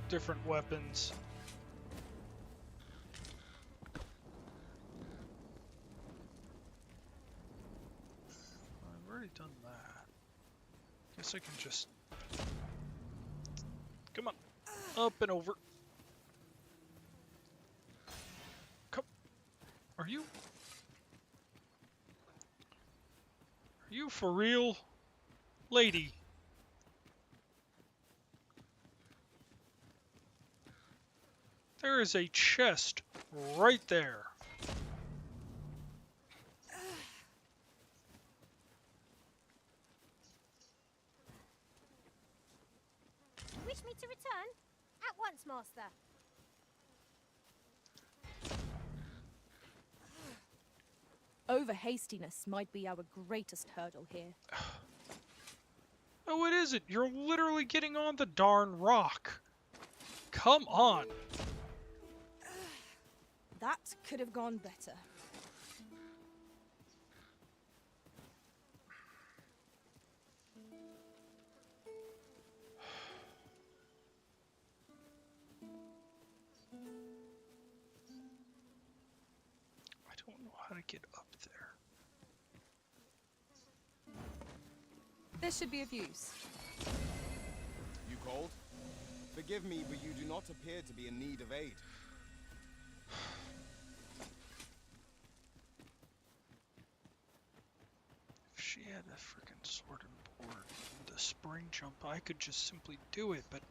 different weapons. I've already done that. Guess I can just... Come on. Up and over. Come. Are you for real? Lady. There is a chest right there. Wish me to return? At once, master. Over hastiness might be our greatest hurdle here. Oh, it isn't. You're literally getting on the darn rock. Come on. That could have gone better. I don't know how to get up there. This should be of use. You called? Forgive me, but you do not appear to be in need of aid. If she had a freaking sword and board and the spring jump, I could just simply do it, but...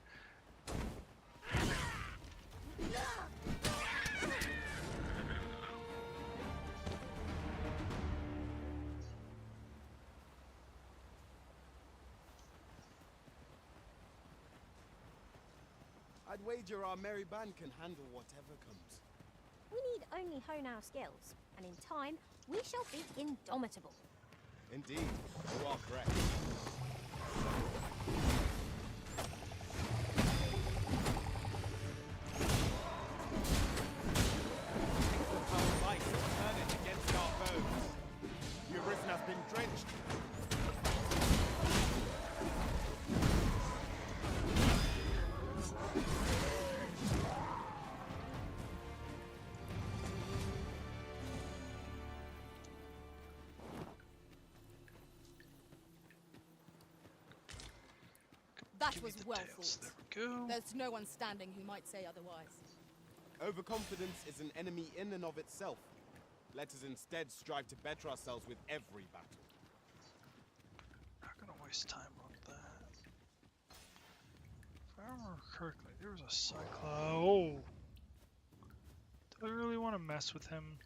I'd wager our merry band can handle whatever comes. We need only hone our skills, and in time, we shall be indomitable. Indeed, you are correct. The power of ice will turn it against our foes. The arisen has been drenched. That was well tails. thought. There we go. There's no one standing who might say otherwise. Overconfidence is an enemy in and of itself. Let us instead strive to better ourselves with every battle. Not gonna waste time on that. If I remember correctly, there was a Cyclops. Oh! Do I really want to mess with him?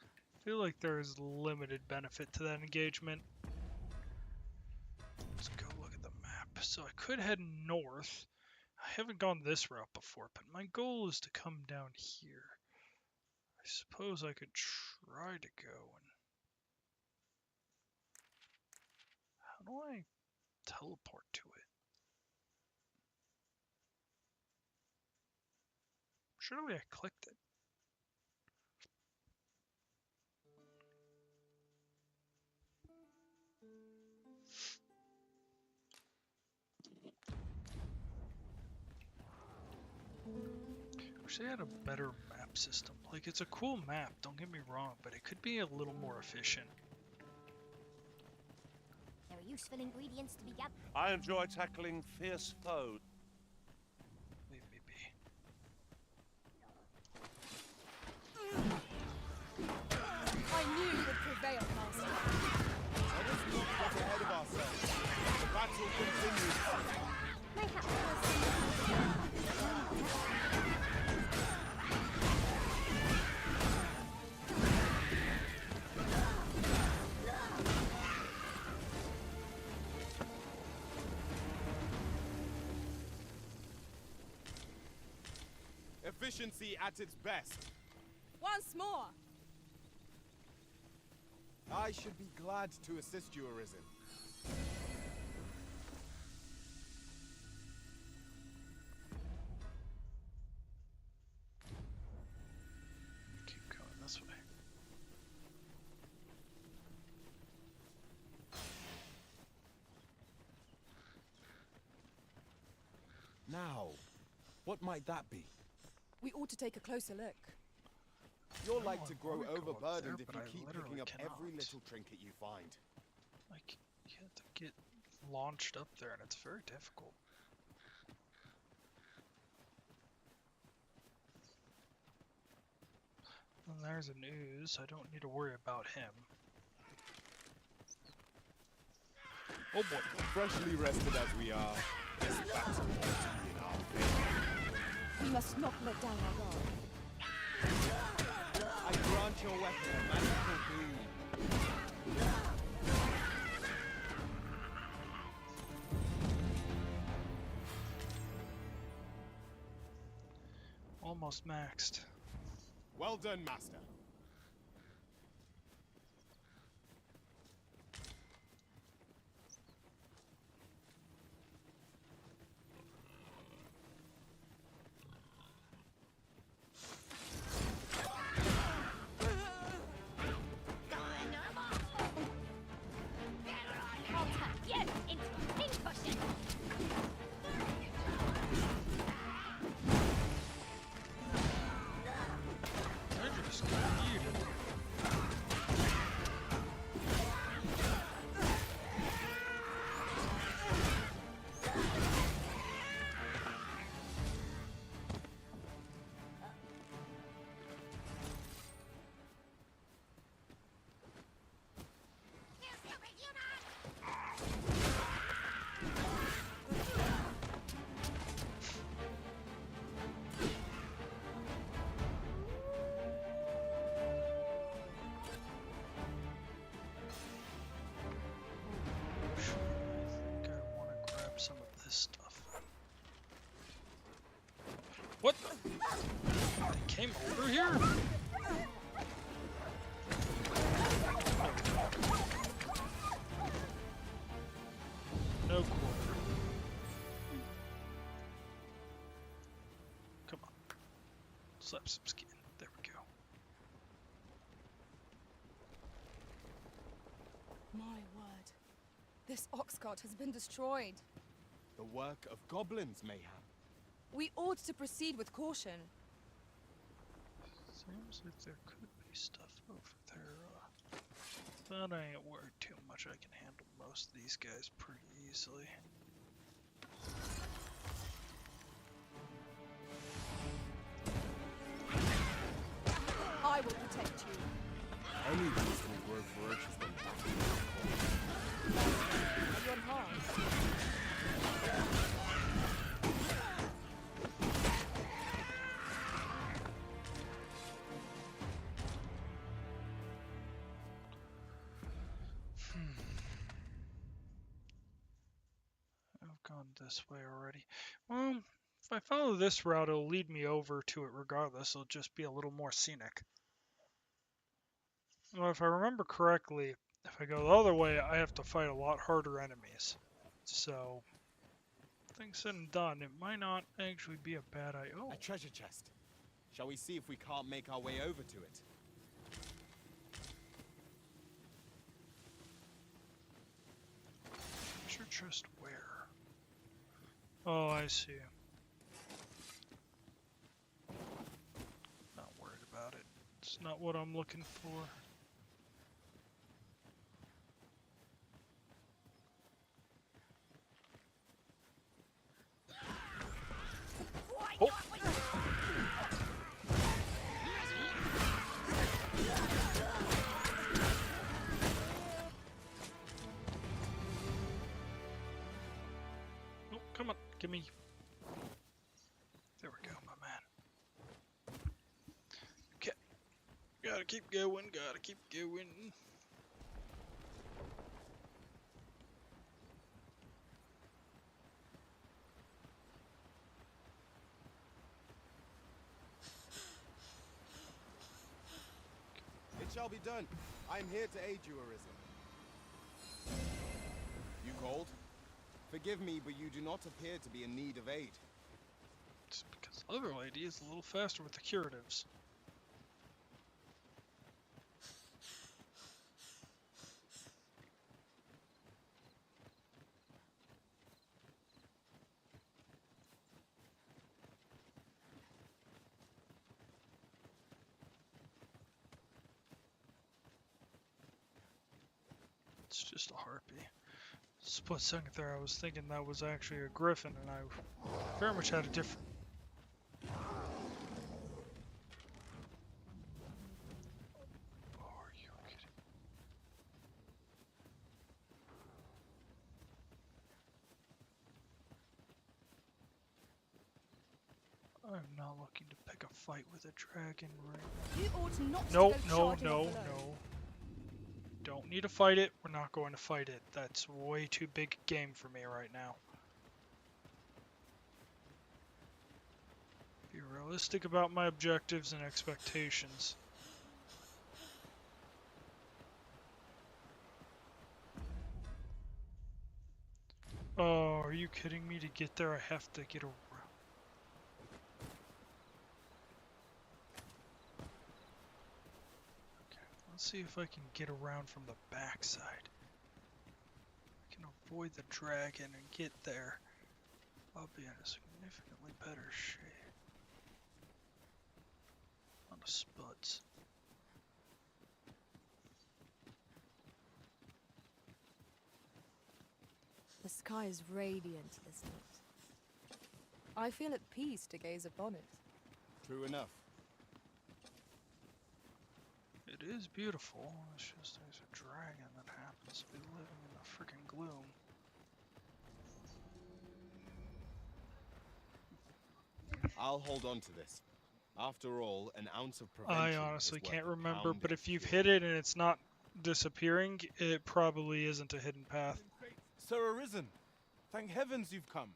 I feel like there is limited benefit to that engagement. Let's go look at the map. So I could head north. I haven't gone this route before, but my goal is to come down here. I suppose I could try to go and... How do I teleport to it? Surely I clicked it. Wish they had a better map system. Like, it's a cool map, don't get me wrong, but it could be a little more efficient. There are useful ingredients to be gathered. I enjoy tackling fierce foes. Leave me be. I knew you would prevail, Master. Let us not get ahead of ourselves. The battle continues. Mayhap we'll Efficiency at its best. Once more! I should be glad to assist you, Arisen. Keep going this way. Now, what might that be? We ought to take a closer look. You're No, like to I grow wanna go up overburdened there, if but you I keep literally picking up every cannot. little trinket you find. Like, you have to get launched up there, and it's very difficult. And there's an ooze. I don't need to worry about him. Oh boy. Freshly rested as we are, this battle ought to be in our favor. We must not let down our guard. almost maxed. Well done, Master. I'll turn you into a pincushion. I just got muted. I think I want to grab some of this stuff. What? They came over here? No quarter. Come on. Slap some skin. There we go. My word. This ox cart has been destroyed. The work of goblins, mayhap. We ought to proceed with caution. Seems like there could be stuff over there. But I ain't worried too much. I can handle most of these guys pretty easily. I will protect you. Any beast will grow ferocious when backed Are you unharmed? I've gone this way already. Well, if I follow this route, it'll lead me over to it regardless. It'll just be a little more scenic. Well, if I remember correctly, if I go the other way, I have to fight a lot harder enemies. So, things said and done, it might not actually be a bad idea. Oh, A treasure chest. Shall we see if we can't make our way over to it? treasure chest where? Oh, I see. Not worried about it. It's not what I'm looking for. Oh. Oh, come on, give me. There we go, my man. Okay, gotta keep going, gotta keep going. It shall be done. I am here to aid you, Arisen. You called? Forgive me, but you do not appear to be in need of aid. It's because the other lady is a little faster with the curatives. It's just a harpy. Split second there, I was thinking that was actually a griffin, and I very much had a different. Oh, are you kidding? I'm not looking to pick a fight with a dragon right now. You ought not No, to go no, charging no, off alone. no. Don't need to fight it. We're not going to fight it. That's way too big a game for me right now. Be really realistic about my objectives and expectations. Oh, are you kidding me? To get there, I have to get around. Okay, let's see if I can get around from the backside. I can avoid the dragon and get there. I'll be in a significantly better shape. On the spuds. The sky is radiant this night. I feel at peace to gaze upon it. True enough. It is beautiful. It's just there's a dragon that happens to be living in the freaking gloom. I'll hold on to this. After all, an ounce of prevention I honestly is worth can't a remember, pound but of if you've cure. hit it and it's not disappearing, it probably isn't a hidden path. Sir Arisen, thank heavens you've come.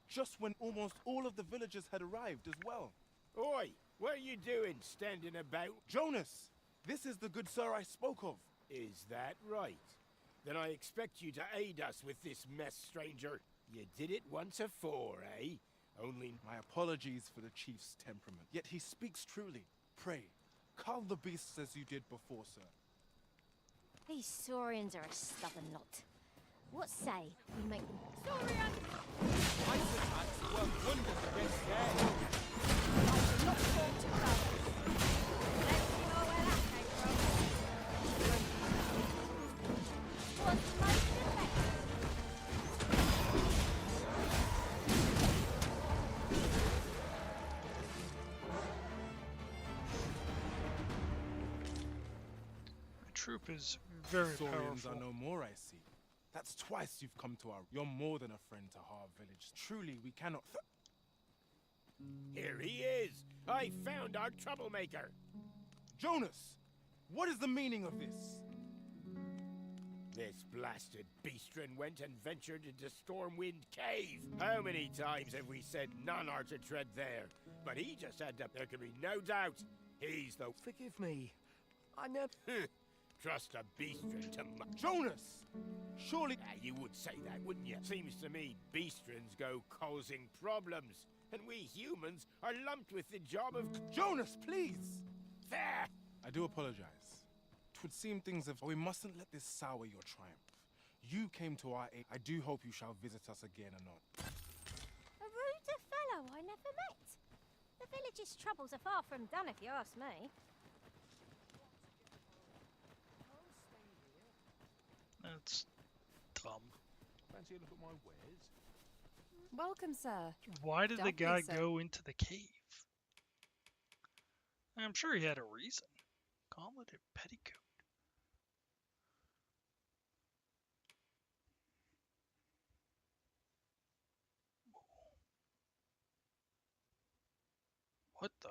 Just when almost all of the villagers had arrived as well. Oi, what are you doing standing about? Jonas, this is the good sir I spoke of. Is that right? Then I expect you to aid us with this mess, stranger. You did it once afore, eh? Only... My apologies for the chief's temperament. Yet he speaks truly. Pray, calm the beasts as you did before, sir. These Saurians are a stubborn lot. What say we make them... Saurian! Ice attacks work wonders against them. I shall not fall to others. Let me know where that came from. Was most effective. The troop is very Saurians powerful. are no more, I see. That's twice you've come to our... You're more than a friend to our village. Truly, we cannot... Here he is! I found our troublemaker! Jonas! What is the meaning of this? This blasted beastren went and ventured into Stormwind Cave. How many times have we said none are to tread there? But he just had to... There can be no doubt. He's the... Forgive me. I never... Trust a beastren to... Jonas! Surely... You would say that, wouldn't you? Seems to me beastrens go causing problems. And we humans are lumped with the job of... Jonas, please! There! I do apologize. 'Twould seem things have... We mustn't let this sour your triumph. You came to our aid. I do hope you shall visit us again anon. A ruder fellow I never met. The village's troubles are far from done, if you ask me. That's dumb. Fancy a look at my wares? Welcome, sir. Why did the Don't guy think so. go into the cave? I'm sure he had a reason. Gauntlet and petticoat. What the?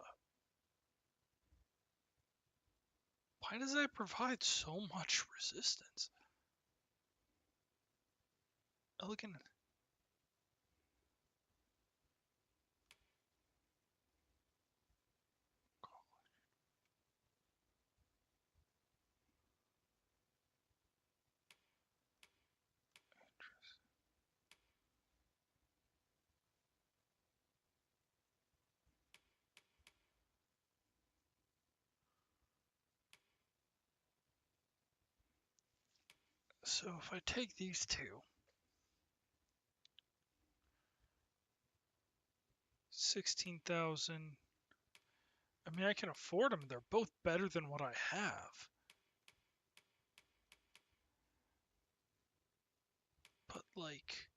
Why does that provide so much resistance? Elegant. So if I take these two, 16,000. I mean, I can afford them. They're both better than what I have. But like,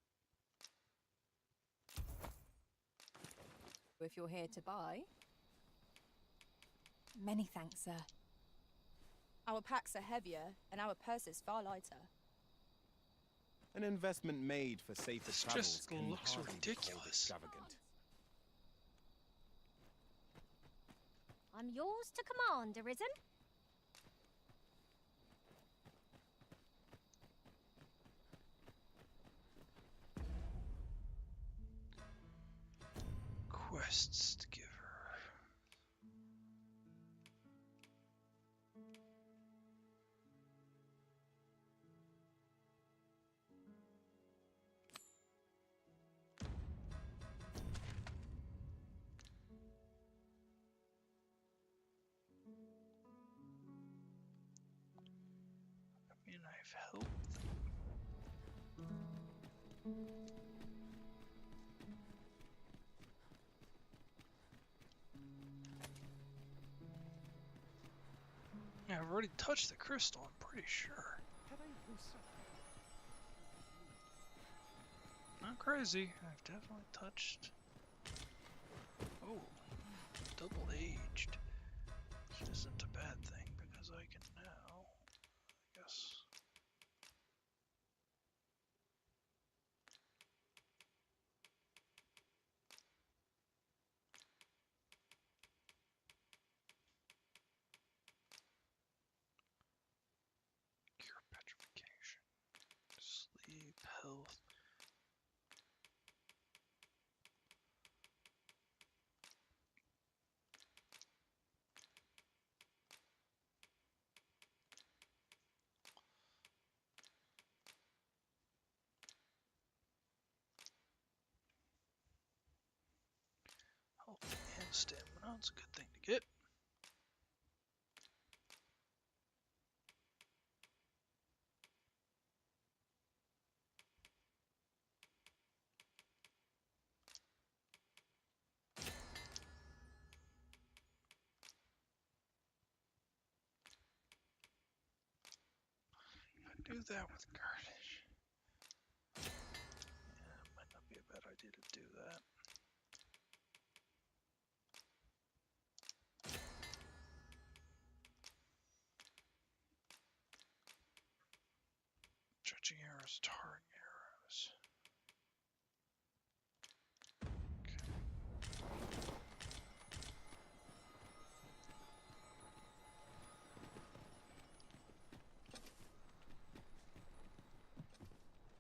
If you're here to buy. Many thanks, sir. Our packs are heavier, and our purses far lighter. An investment made for safer this travels just can looks hardly be called ridiculous. extravagant. I'm yours to command, Arisen. Quests to give her. Can I help them? Yeah, I've already touched the crystal, I'm pretty sure. Not crazy. I've definitely touched. Oh, double aged. Which isn't a bad thing because I can now, I guess. Cure petrification. Sleep, health. Health and stamina. It's a good thing to get. Do that with garnish. Yeah, might not be a bad idea to do that. Judging arrows, tarring arrows.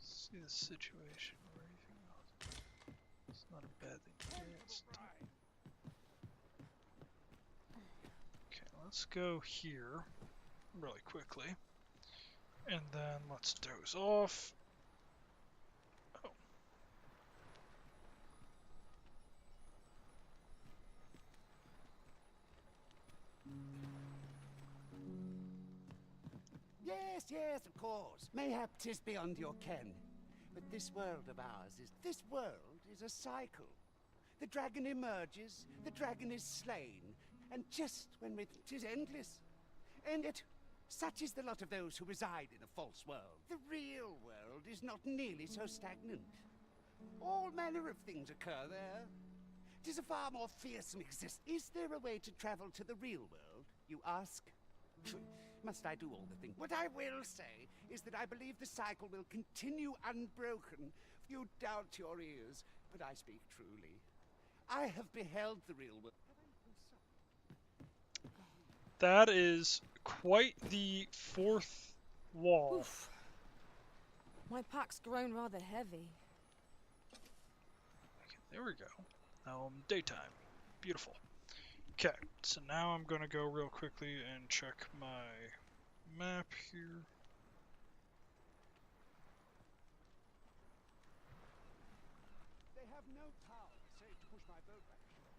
See the situation or anything else. It's not a bad thing to get. Okay, let's go here really quickly. And then let's doze off. Oh. Yes, yes, of course. Mayhap 'tis beyond your ken. But this world of ours is a cycle. The dragon emerges, the dragon is slain, and just when 'tis endless. And yet, such is the lot of those who reside in a false world. The real world is not nearly so stagnant. All manner of things occur there. 'Tis a far more fearsome existence. Is there a way to travel to the real world, you ask? Must I do all the things? What I will say is that I believe the cycle will continue unbroken. You doubt your ears, but I speak truly. I have beheld the real world. That is quite the fourth wall. Oof. My pack's grown rather heavy. Okay, there we go. Now daytime. Beautiful. Okay, so now I'm going to go real quickly and check my map here. They have no power save to push my boat back ashore.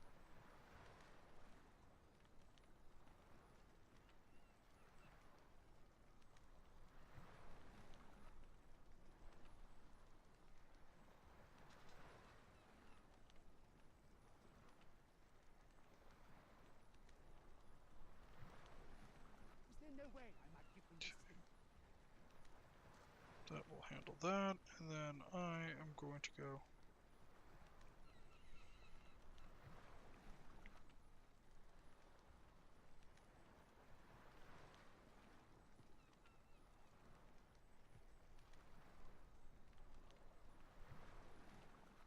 Is there no way I might give them this thing? That will handle that, and then I am going to go.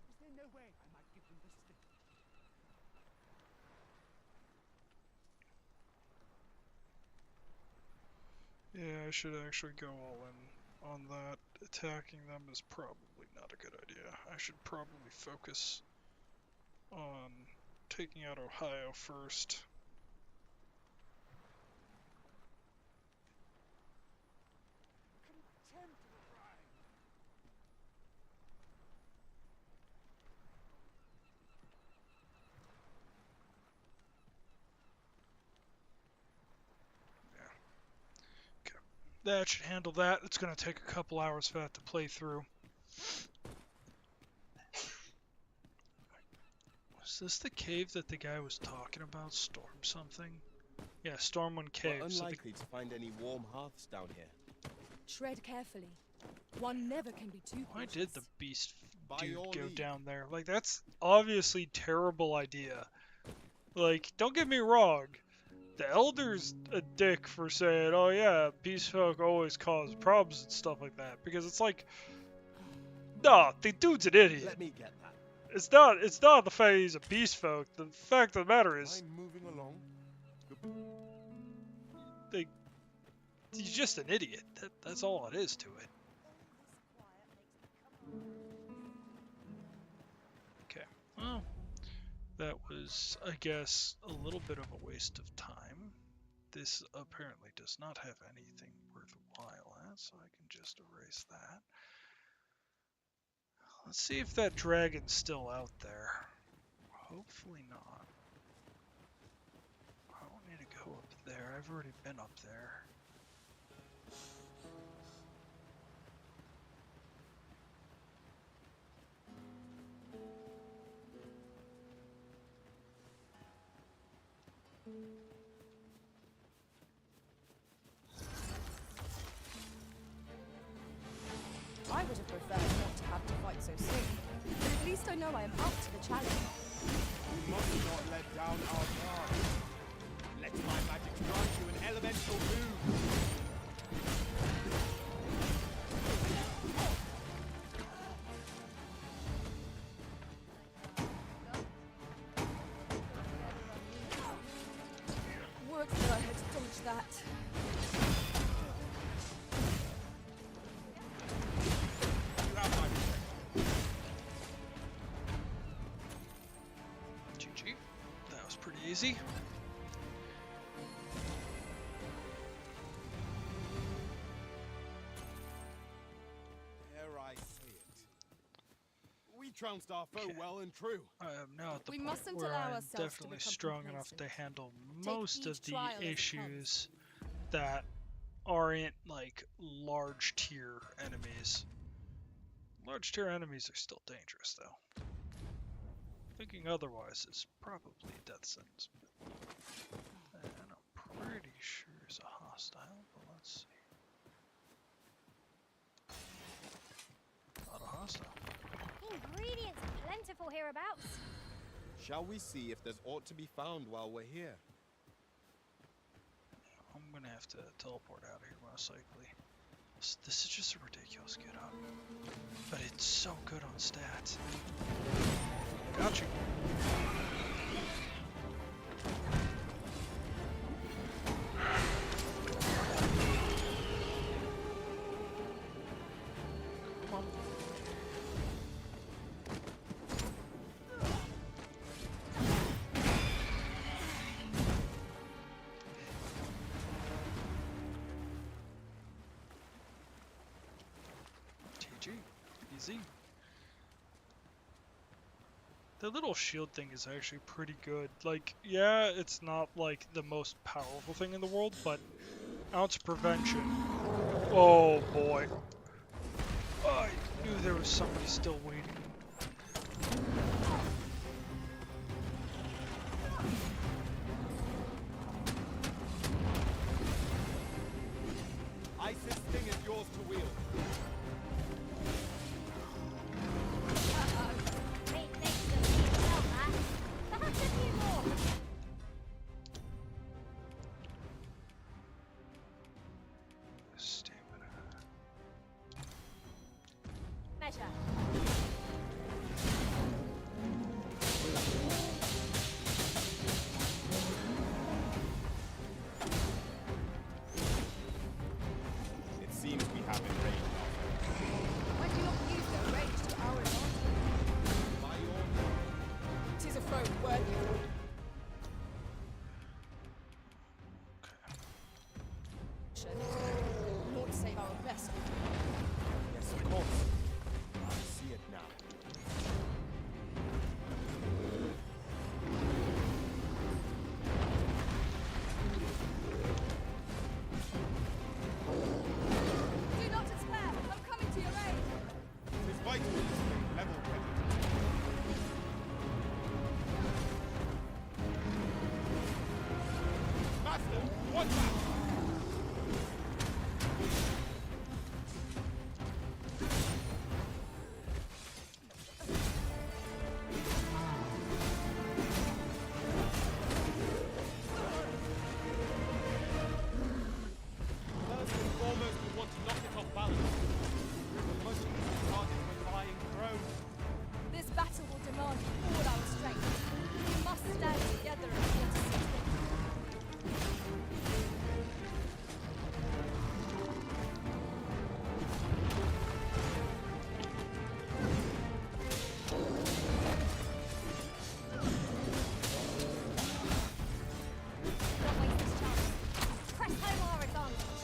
Is there no way I might give them this thing? Yeah, I should actually go all in on that. Attacking them is probably not a good idea. I should probably focus on taking out Ohio first. Contemptible bride! Yeah. Okay. that should handle that. It's going to take a couple hours for that to play through. Was this the cave that the guy was talking about? Storm something? Yeah, Stormwind Cave. We're unlikely to find any warm hearths down here. Tread carefully. One never can be too Why cautious. did the beast By dude your go leave. down there? Like, that's obviously terrible idea. Like, don't get me wrong. The Elder's a dick for saying, oh yeah, beast folk always cause problems and stuff like that. Because it's like, nah, the dude's an idiot. Let me get that. It's not the fact he's a beast folk. The fact of the matter is, I'm moving along. he's just an idiot. That's all it is to it. Okay, well, that was, I guess, a little bit of a waste of time. This apparently does not have anything worthwhile at, so I can just erase that. Let's see if that dragon's still out there. Hopefully not. I don't need to go up there. I've already been up there. I would have preferred not to have to fight so soon. But at least I know I am up to the challenge. We must not let down our guard. Let my magic grant you an elemental boon. Would that I had dodged that. You have my protection. GG. That was pretty easy. Dare I say it? We trounced our foe well and true. I am now at the We point mustn't where allow I'm ourselves to definitely become strong enough to complacent. handle Take most of each trial as the it issues that aren't like large tier enemies. Large tier enemies are still dangerous though. Thinking otherwise is probably a death sentence. And I'm pretty sure it's a hostile, but let's see. Not a hostile. Ingredients plentiful hereabouts. Shall we see if there's aught to be found while we're here? I'm gonna have to teleport out of here most likely. This is just a ridiculous get up. But it's so good on stats. Got you. Come on. GG. Easy. The little shield thing is actually pretty good. Like, yeah, it's not like the most powerful thing in the world, but ounce prevention. Oh boy. I knew there was somebody still waiting. Isis Sting is yours to wield. Great things to see yourself at. Perhaps a few more. Stamina. Measure. It seems we have it ready. What's that? First and foremost, we want to knock it off balance. The much easier target for flying drones. This battle will demand all our strength. We must stand together and force it. Don't waste this chance. Press home our advantage.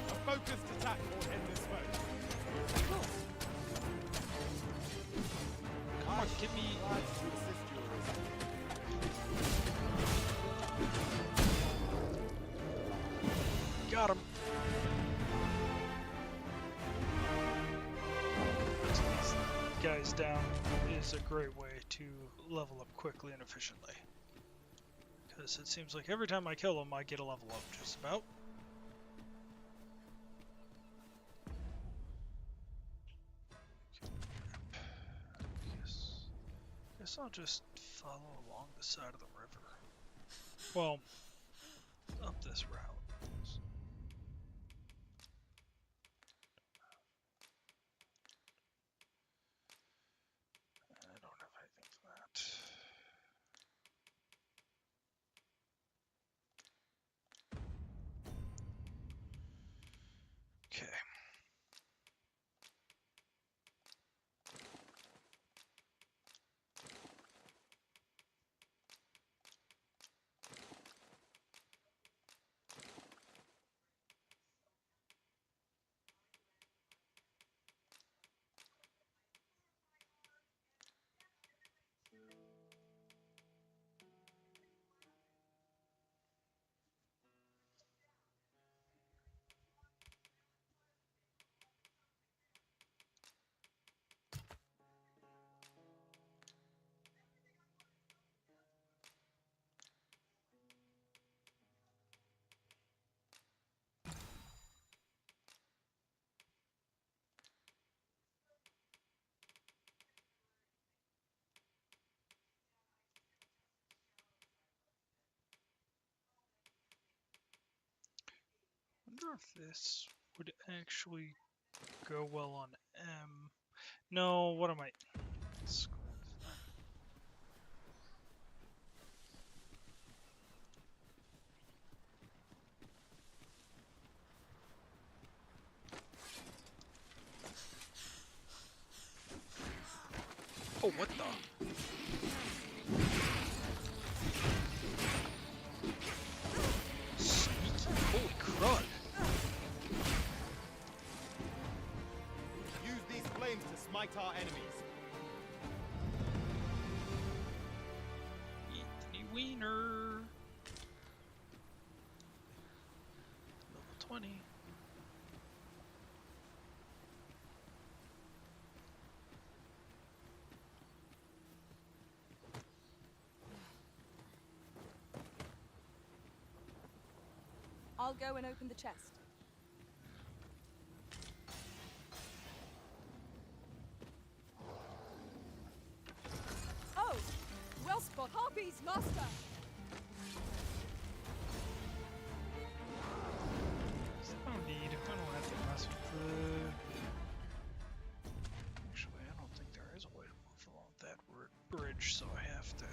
A focused attack will end this fight. Come on, give me. Got him. These guys down is a great way to level up quickly and efficiently. Because it seems like every time I kill them, I get a level up, just about. Guess I'll just follow along the side of the river. Well, up this route. I don't have anything for that. Okay. Wonder if this would actually go well on M. No, what am I? Oh, what the? Sneaky, holy crud. Use these flames to smite our enemies. Anthony Weiner. Level 20. I'll go and open the chest. Oh! Well spot. Harpies, master! I don't need. I don't have to mess with the. Actually, I don't think there is a way to move along that bridge, so I have to.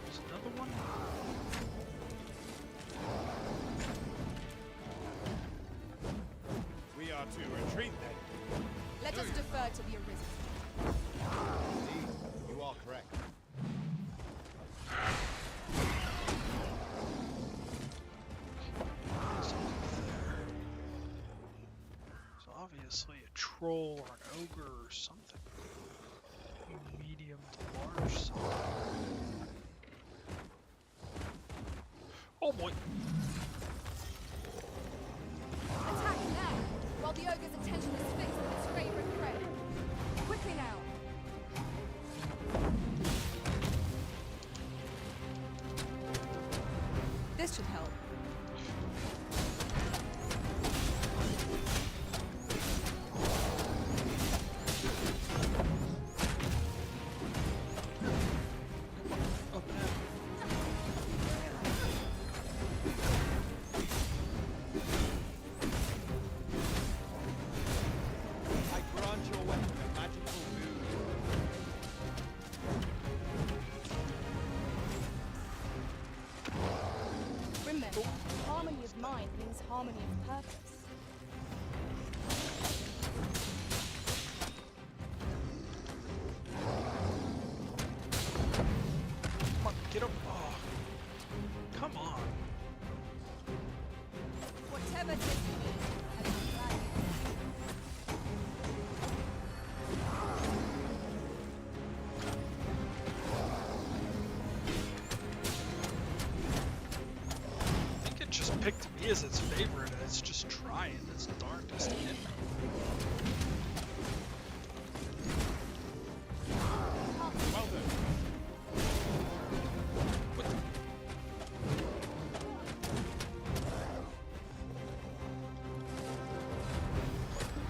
There's another one. We are to retreat then. Let us defer to the Arisen. Indeed, you are correct. So obviously a troll or an ogre or something. Medium to large size. Oh boy. Attack now, while the ogre's attention is fixed on its favorite prey. Quickly now. This should help. I grant your weapon a magical boon. Remember, harmony of mind means harmony of purpose. Come on, get up. Oh. Come on. Whatever it is you need, I will gladly. I think it just picked me as its favorite, and it's just trying its darndest to hit me. Well done.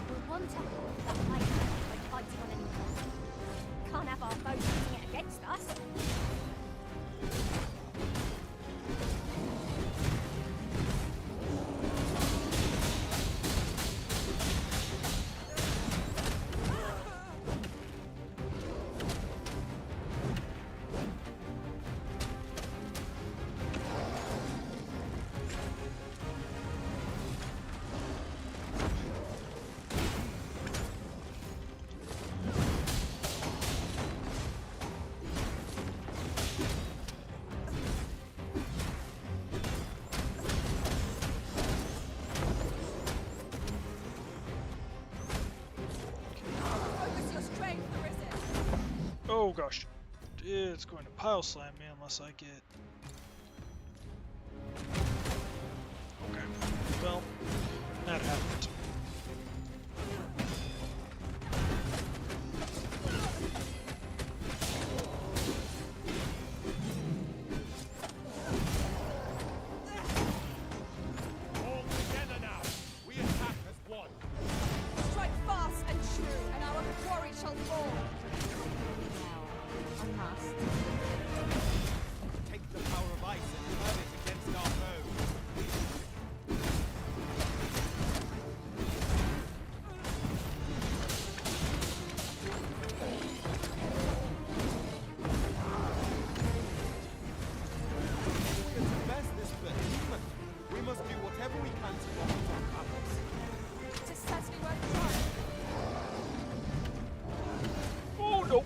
We'll want to hold that light when fighting on any front. Can't have our foes using it against us. Focus your strength to resist. Oh gosh. It's going to pile slam me unless I get... Okay. Well, that happened. All together now. We attack as one. Strike fast and true, and our quarry shall fall. Now, I must. Take the power of ice and turn it against our foes. To best this behemoth, we must do whatever we can to protect our palace. It is certainly worth trying. Oh no!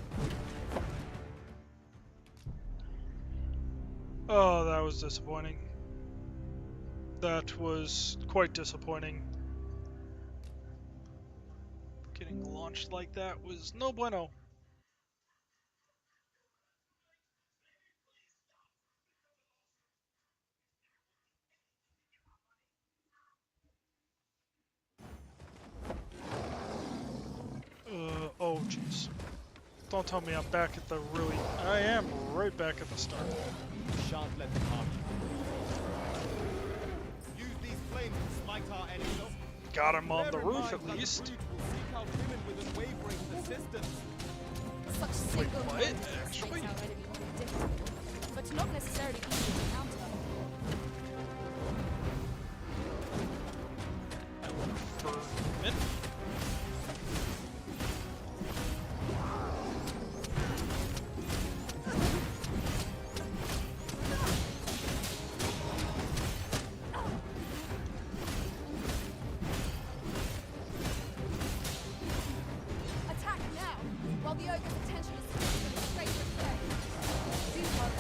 Oh, that was disappointing. That was quite disappointing. Getting launched like that was no bueno. Oh jeez. Don't tell me I'm back at the really... I am right back at the start. Shan't let them harm you. Use these flames to smite our enemies. Got him on the Bear in roof mind at that least. the brute will seek out women with unwavering persistence. Such Wait, single what? mindedness makes Actually? our enemy predictable, but not necessarily easy to counter. For a minute. Attack now, while the ogre's attention is fixed on its favorite prey. Do hurry.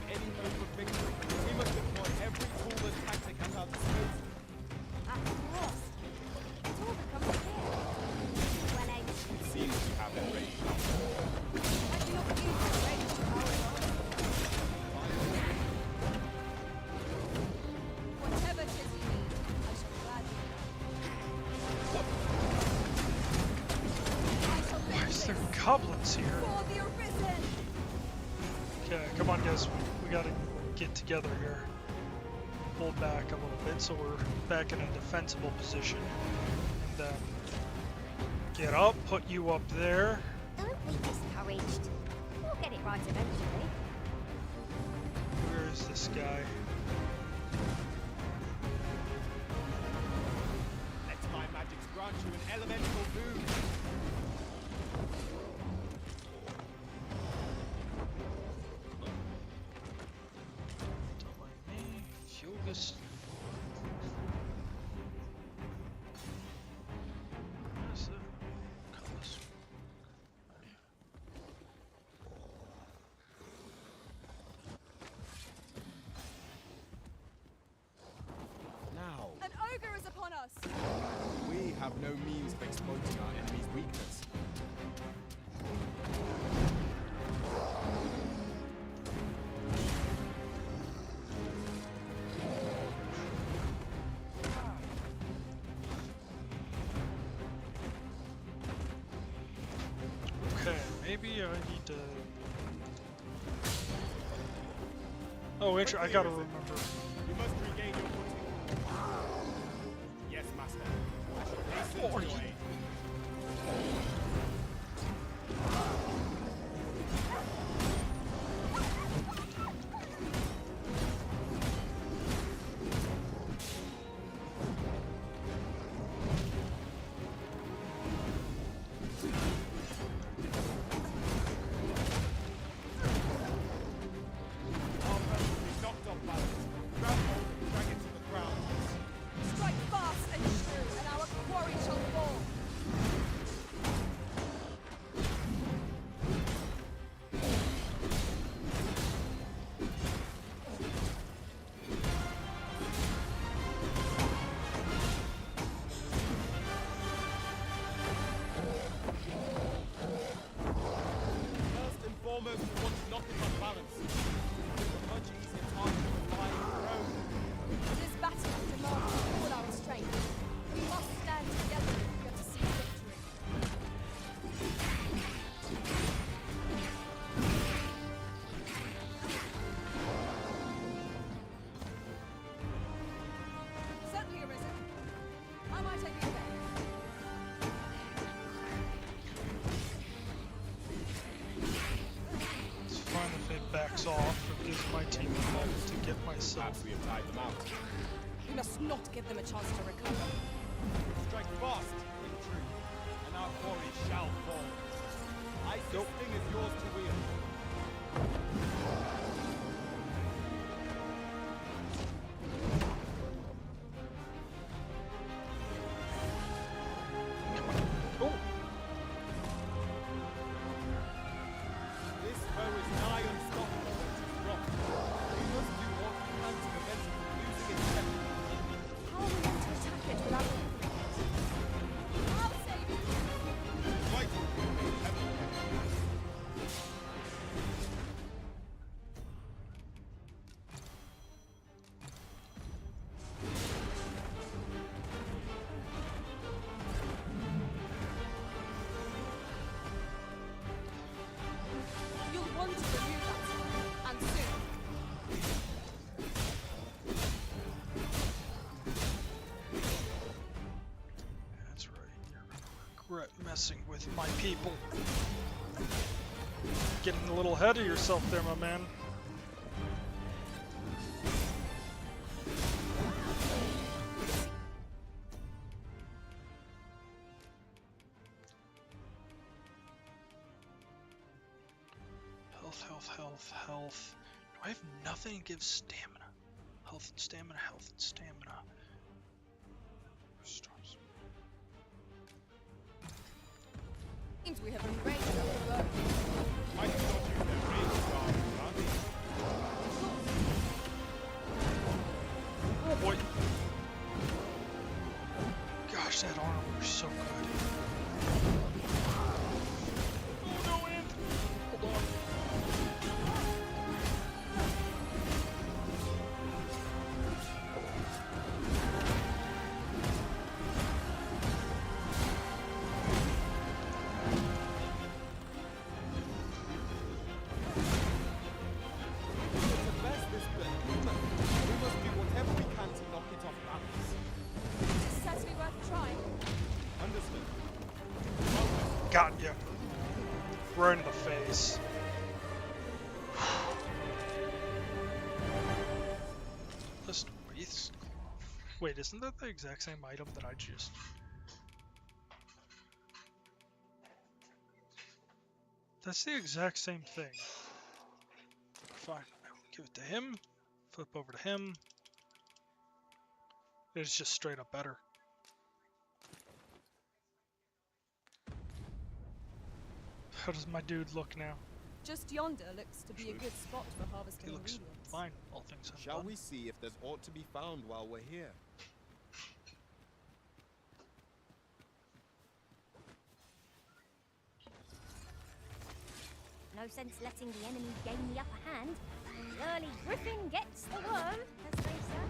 any hope of victory, we must deploy every tool and tactic at our disposal. At last. It all becomes clear. Well, It seems we have enraged our I do not use the range to power it on. Whatever it is you need, I shall gladly Why is there goblins here? for the arisen. Okay, come on guys, we gotta get together here. Pull back a little bit so we're back in a defensible position. And then get up, put you up there. Don't be discouraged. We'll get it right eventually. Where is this guy? Let my magics grant you an elemental boon. Don't mind me. Fugis. What is that? Compass. Now, An ogre is upon us. We have no means of exploiting our enemy's weakness. Okay, maybe I need to. Oh, I gotta remember. You must regain your footing. Yes, master. I shall hasten to your aid. Our foes will be knocked off balance. Grab hold and drag it to the ground. Strike fast and true, and our quarry shall fall. First and foremost, we want to knock it off balance. It's a much easier target than flying prone. This battle demands all our strength. We must stand together if we are to see victory. Certainly arisen. I might take you back. It's fine if it backs off. It gives my team a moment to get myself. Perhaps we have tied them out. We must not give them a chance to recover. Strike fast, ring true, and our quarry shall fall. Isis thing is yours to wield. Oh, This foe is nigh unstoppable when it is rocked. We must do what we can to prevent it from losing its temper. How are we meant to attack it without I'll save you! Right, heaven. You'll want to remove that, and soon. that's right. You're gonna regret messing with my people. Getting a little ahead of yourself there, my man. Health, health, health, health. Do I have nothing to give stamina? Health and stamina, health and stamina. Restores. Seems we have enraged our foe. I cannot use their rage guard, huh? Toughest waistcloth. Wait, isn't that the exact same item that I just... That's the exact same thing. Fine, I will give it to him. Flip over to him. It's just straight up better. How does my dude look now? Just yonder looks to be a good spot for harvesting He looks ingredients. fine, all things undone. Shall we see if there's aught to be found while we're here? No sense letting the enemy gain the upper hand. The early griffin gets the worm, as they say.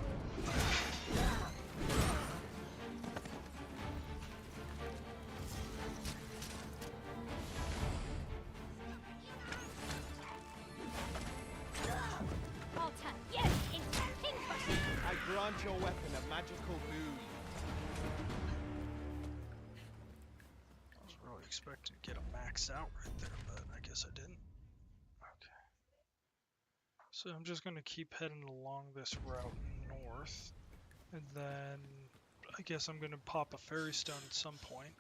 I'll turn you into pink. I grant your weapon a magical boon. I was really expecting to get a max out right there, but I guess I didn't. Okay. So I'm just going to keep heading along this route north. And then I guess I'm going to pop a fairy stone at some point.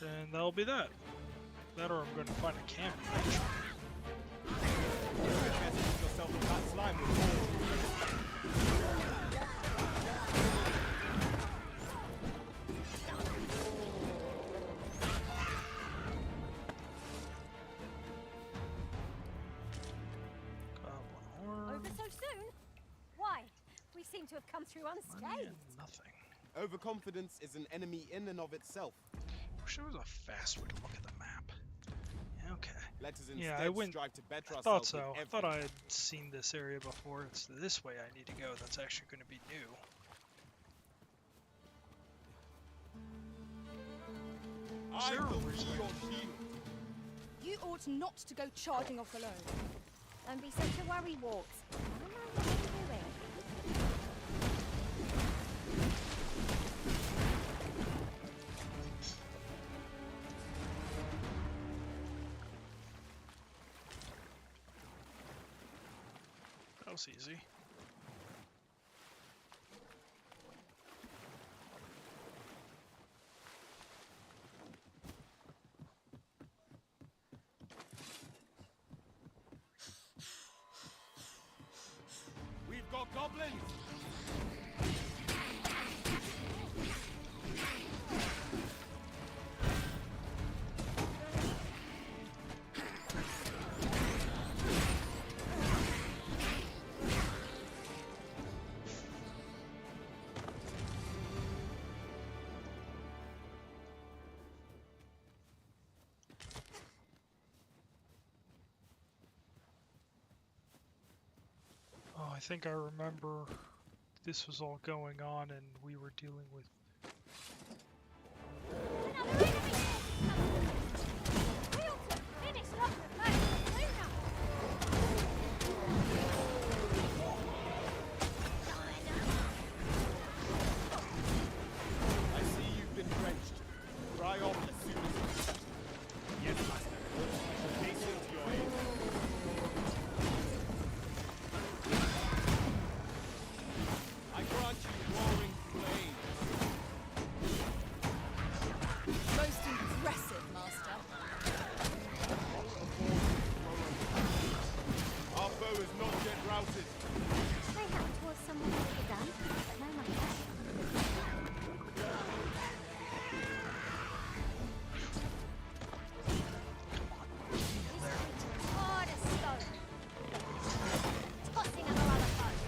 And that'll be that. That or I'm going to find a camp eventually. Yourself with that slime with Over so soon? Why? We seem to have come through unscathed. Nothing. Overconfidence is an enemy in and of itself. Wish there was a fast way to look at the map. Yeah, okay. Let us Yeah, instead I went. strive to better I thought ourselves so. with I thought I had seen this area before. It's this way I need to go. That's actually going to be new. Is there a reason? You ought not to go charging off alone. Don't be such a worry, Wart. I know what I'm doing. That was easy. We've got goblins! Oh, I think I remember this was all going on and we were dealing with... I see you've been drenched. Dry off as soon as you can. Yes, master. I shall hasten to your aid. I grant you roaring flame. Most impressive, Master. Our foe is not yet routed. Mayhap 'twas someone with a gun, but no matter. Hard as stone. Tossing at our other foes.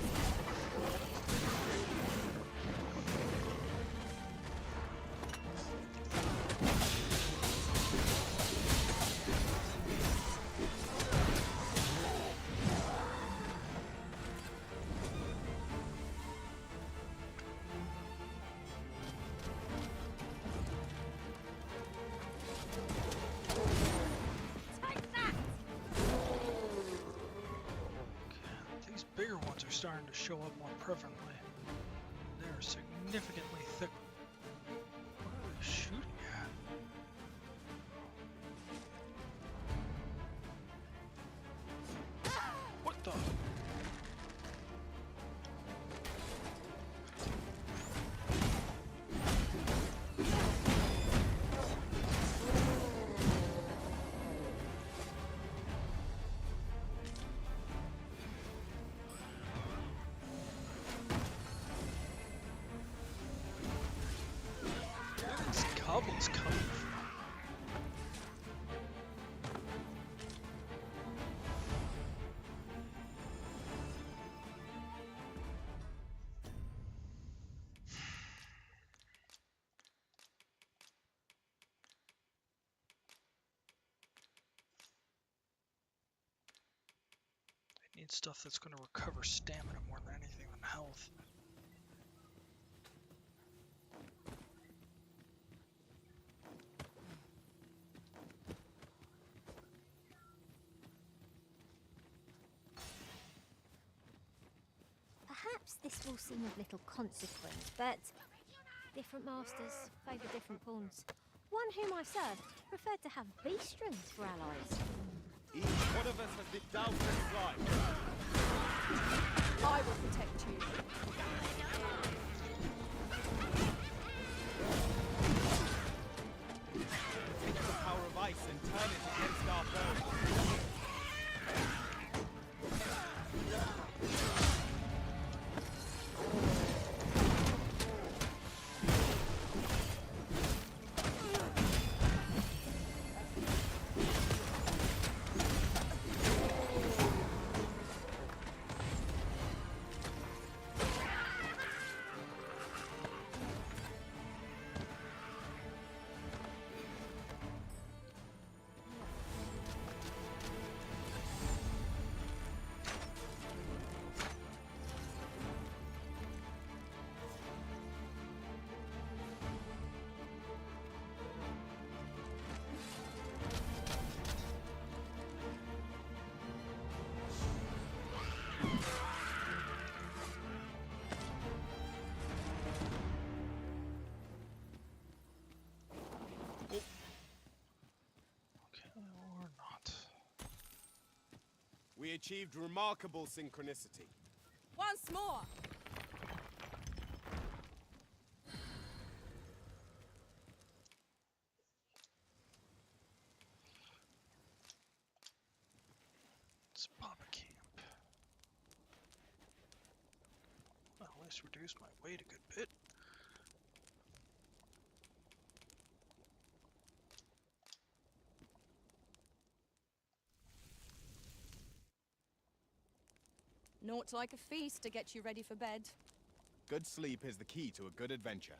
Take that! These bigger ones are starting to show up more prevalently. They're significantly thick. What are they shooting at? What the? it's coming from. I need stuff that's going to recover stamina more than anything than health. Perhaps this will seem of little consequence, but different masters favour different pawns. One whom I served preferred to have beast strings for allies. Each one of us has been down for his life. I will protect you. Take the power of ice and turn it against our foes. Or not. We achieved remarkable synchronicity. Once more! Let's pop a camp. Well, at least reduce my weight a good bit. Naught like a feast to get you ready for bed. Good sleep is the key to a good adventure.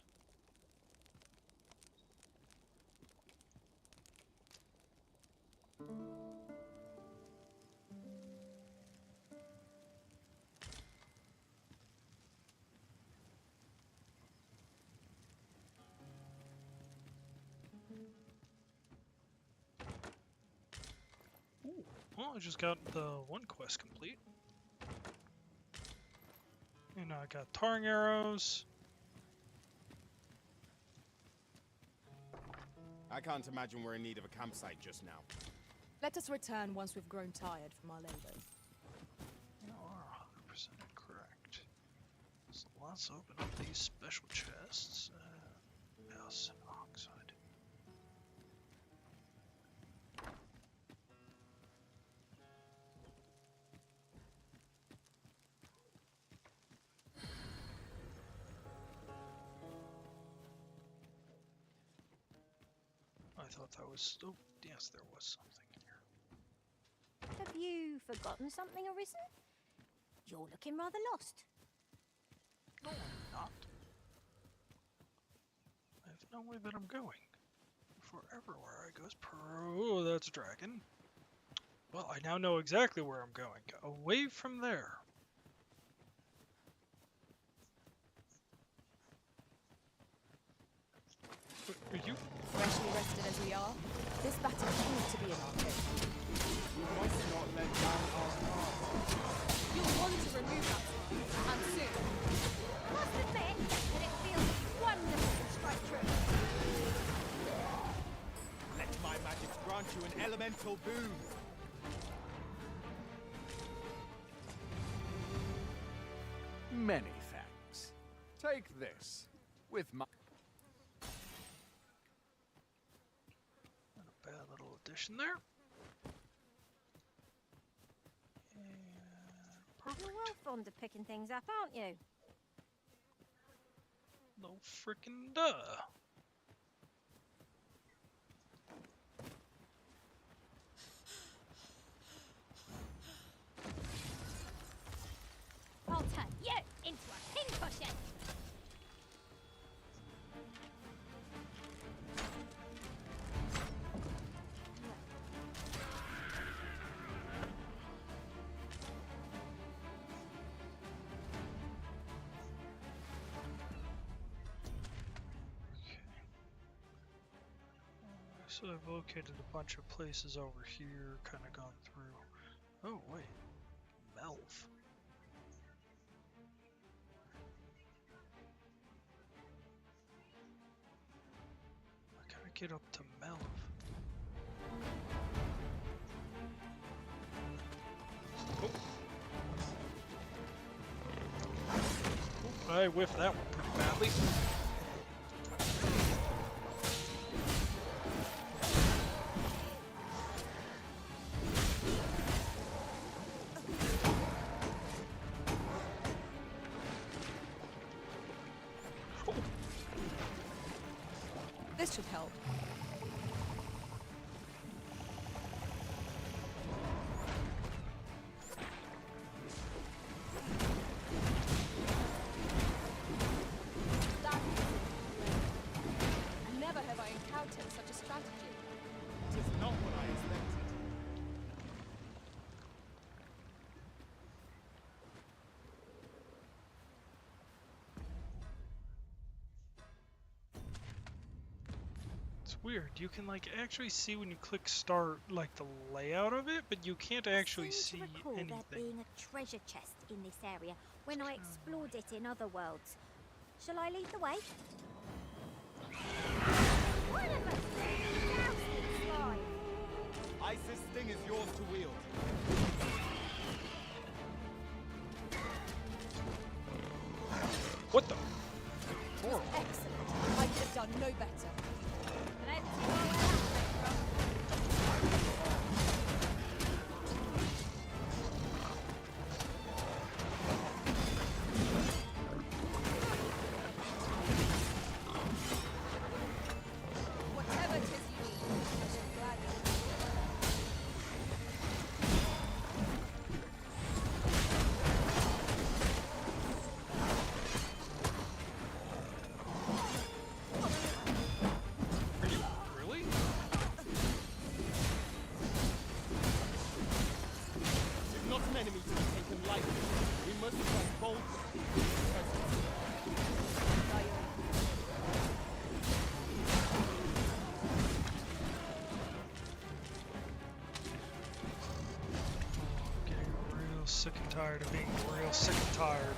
Ooh, well, I just got the one quest complete. And I got tarring arrows. I can't imagine we're in need of a campsite just now. Let us return once we've grown tired from our labors. You are 100% correct. So let's open up these special chests. Yes, oxide. I thought that was... Oh, yes, there was something here. Have you forgotten something, Arisen? You're looking rather lost. No, I'm not. I have no way that I'm going. For everywhere I goes oh, that's a dragon. Well, I now know exactly where I'm going. Away from there. Are you? Freshly rested as we are, this battle proved to be an arcade. We must not let down our guard. You'll want to remove that sword, and soon. Must admit that it feels wonderful to strike true. Let my magics grant you an elemental boon. Many thanks. Take this. With my... Not a bad little addition there. And You're well fond of picking things up, aren't you? no frickin' duh. Push it. So I've located a bunch of places over here, kind of gone through. Oh wait, Melv. I gotta get up to Melv. Oh, I whiffed that one pretty badly. This should help. Never have I encountered such a strategy. It is not what I expected. It's weird. You can like actually see when you click start like the layout of it, but you can't actually see I seem to recall anything. there being a treasure chest in this area when I explored it in other worlds. Shall I lead the way? Isis' sting is yours to wield. What the? Horrible. Excellent. I could have done no better. Let's see where that came from. Whatever it is you need, I shall gladly do. Really? It is not an enemy to be taken lightly. We must fight boldly. Getting real sick and tired of being real sick and tired.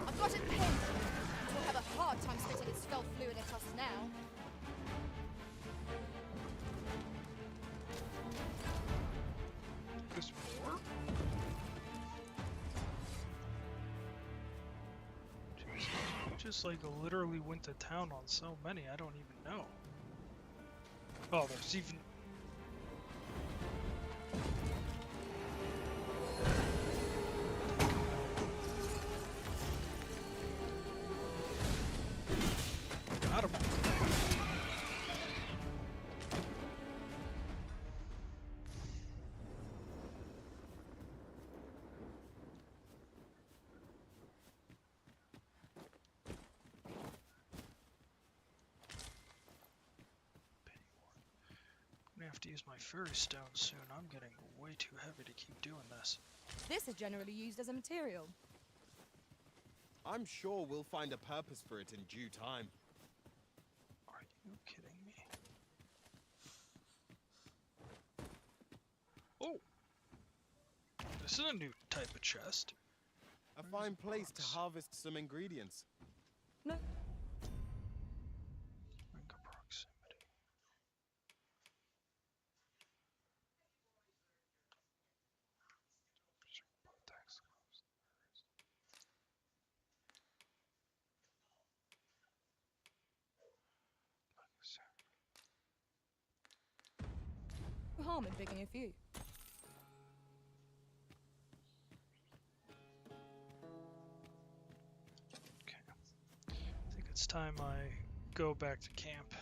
I've got it pinned. It will have a hard time spitting its skull fluid at us now. There's more? Jeez, you just like literally went to town on so many, I don't even know. Oh, there's even... Got him. I'm gonna have to use my fairy stone soon. I'm getting way too heavy to keep doing this. This is generally used as a material. I'm sure we'll find a purpose for it in due time. Are you kidding me? Oh! This is a new type of chest. A fine place to harvest some ingredients. No. Ring of proximity. No harm in picking a few. I think it's time I go back to camp.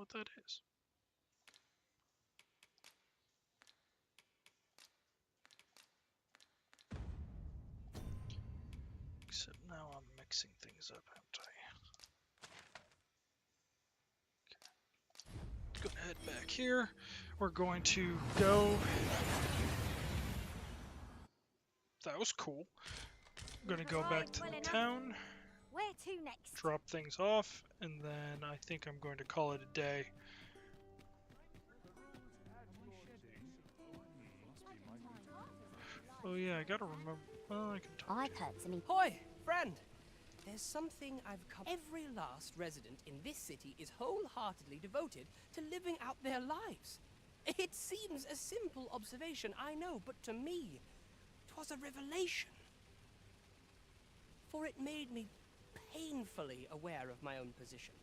what that is. Except now I'm mixing things up, haven't I? Okay. Gonna head back here. We're going to go. That was cool. I'm gonna go back to the town. Where to next? Drop things off, and then I think I'm going to call it a day. Oh yeah, I gotta remember. Well, I can talk. I've heard some. Hoy, friend! There's something I've come. Every last resident in this city is wholeheartedly devoted to living out their lives. It seems a simple observation, I know, but to me, 'twas a revelation. For it made me painfully aware of my own position.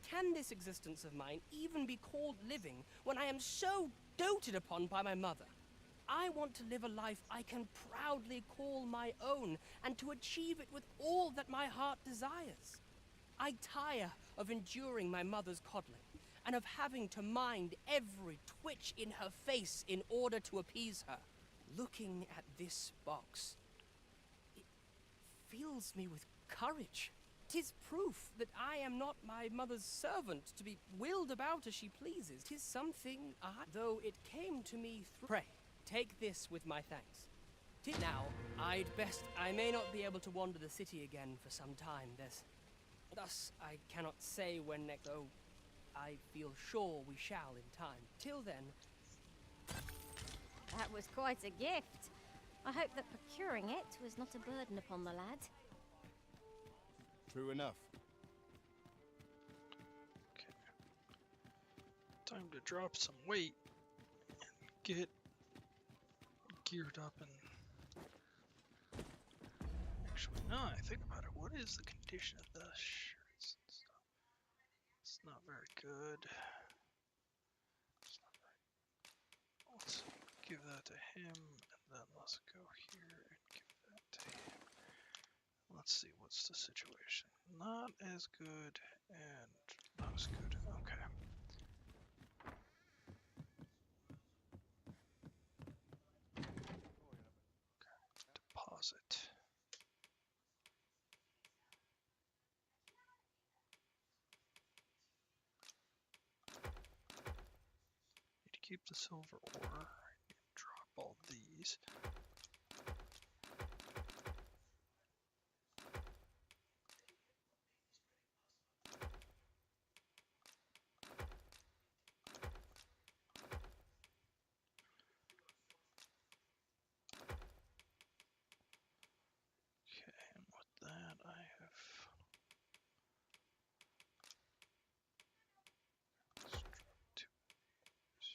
Can this existence of mine even be called living when I am so doted upon by my mother? I want to live a life I can proudly call my own, and to achieve it with all that my heart desires. I tire of enduring my mother's coddling, and of having to mind every twitch in her face in order to appease her. Looking at this box, it fills me with courage. 'Tis proof that I am not my mother's servant, to be willed about as she pleases. 'Tis something though it came to me through. Pray, take this with my thanks. Now, I may not be able to wander the city again for some time. Thus, I cannot say when next, though I feel sure we shall in time. Till then... That was quite a gift. I hope that procuring it was not a burden upon the lad. True enough. Okay. Time to drop some weight and get geared up and... Actually, now I think about it, what is the condition of the shirts and stuff? It's not very good. Let's give that to him, and then let's go here and give that to him. Let's see, what's the situation? Not as good, and not as good. Okay. Deposit. Need to keep the silver ore. Drop all these. Okay, and with that I have... Let's drop 2 of these.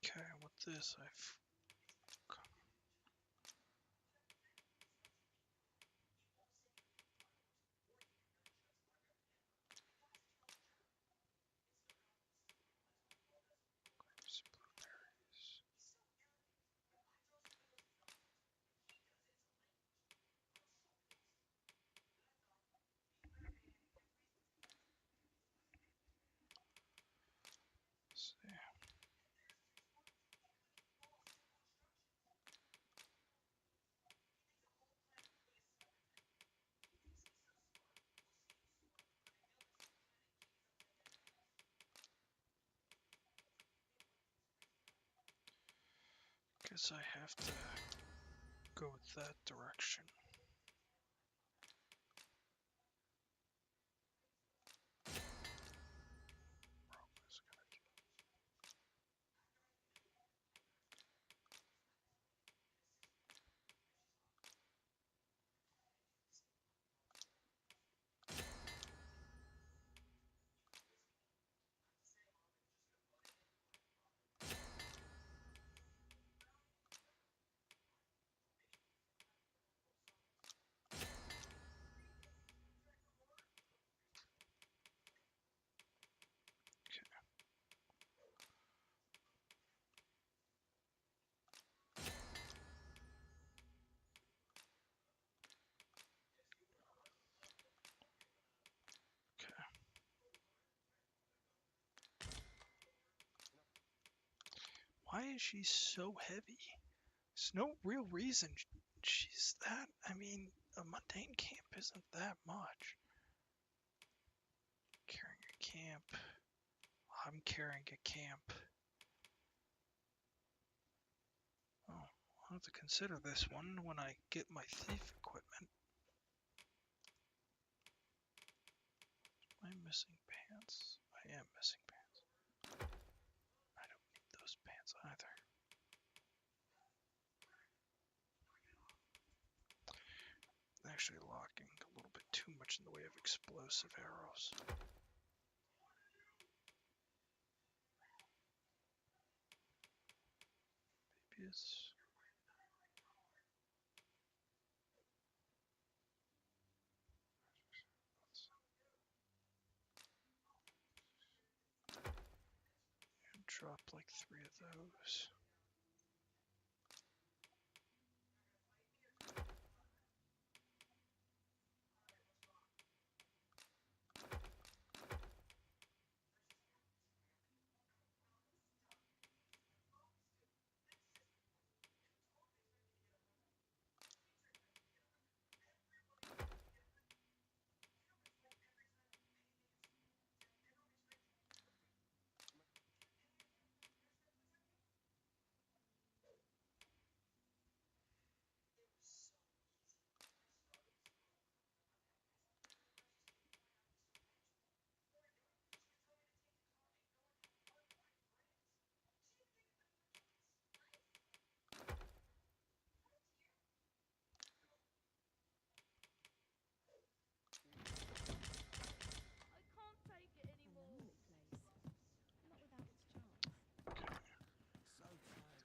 Okay, with this I've... Some blueberries. Let's see. Guess I have to go that direction. Why is she so heavy? There's no real reason she's that. I mean, a mundane camp isn't that much. Carrying a camp. I'm carrying a camp. Oh, I'll have to consider this one when I get my thief equipment. Am I missing pants? I am missing pants. I don't need those pants either. Actually locking a little bit too much in the way of explosive arrows. Maybe it's... Drop like 3 of those.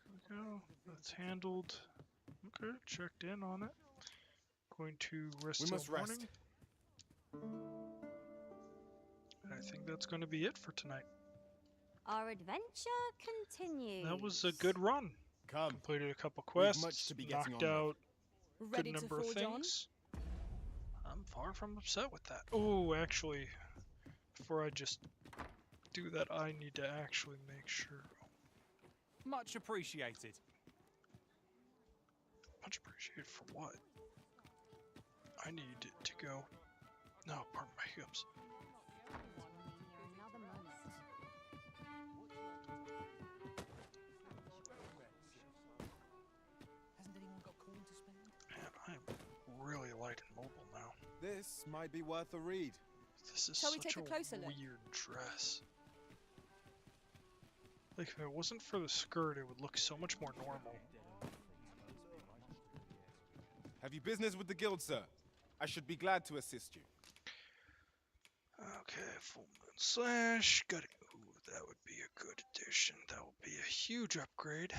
There we go. That's handled. Okay, checked in on it. Going to rest till morning. And I think that's going to be it for tonight. Our adventure continues. That was a good run. Completed a couple quests, much to be knocked getting on out a good number of things. I'm far from upset with that. Oh, actually, before I just do that, I need to actually make sure. Much appreciated. Much appreciated for what? I need it to go. No, pardon my hiccups. Hasn't anyone got corn to spend? Man, I'm really light and mobile now. This might be worth a read. This is Shall we such take a closer look? weird dress. Like, if it wasn't for the skirt, it would look so much more normal. Have you business with the guild, sir? I should be glad to assist you. Okay, full moon slash. Got it. Ooh, that would be a good addition. That would be a huge upgrade.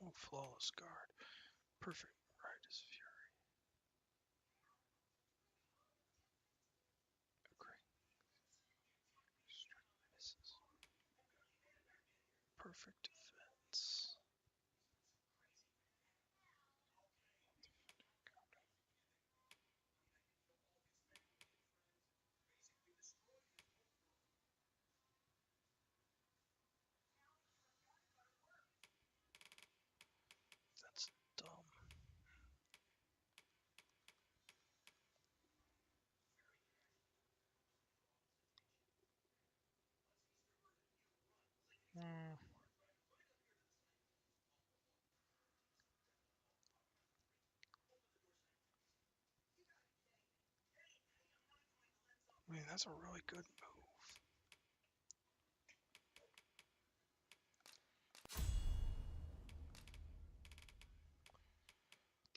Oh, flawless guard. Perfect. Right as fury. Agree. Strike misses. Perfect defense. I mean, that's a really good move.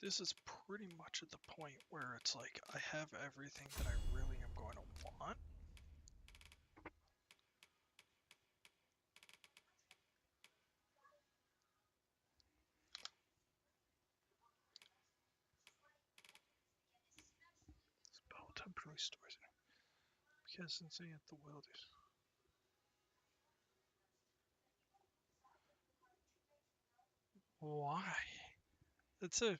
This is pretty much at the point where it's like, I have everything that I really am going to want. Spell temporarily stores it. Because since they at the wilderness. Why? It's a...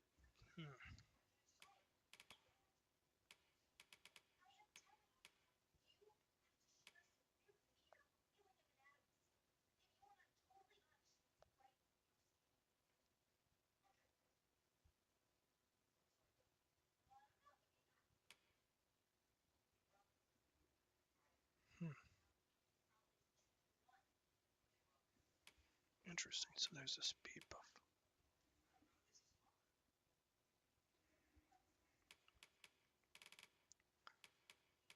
Interesting, so there's a speed buff.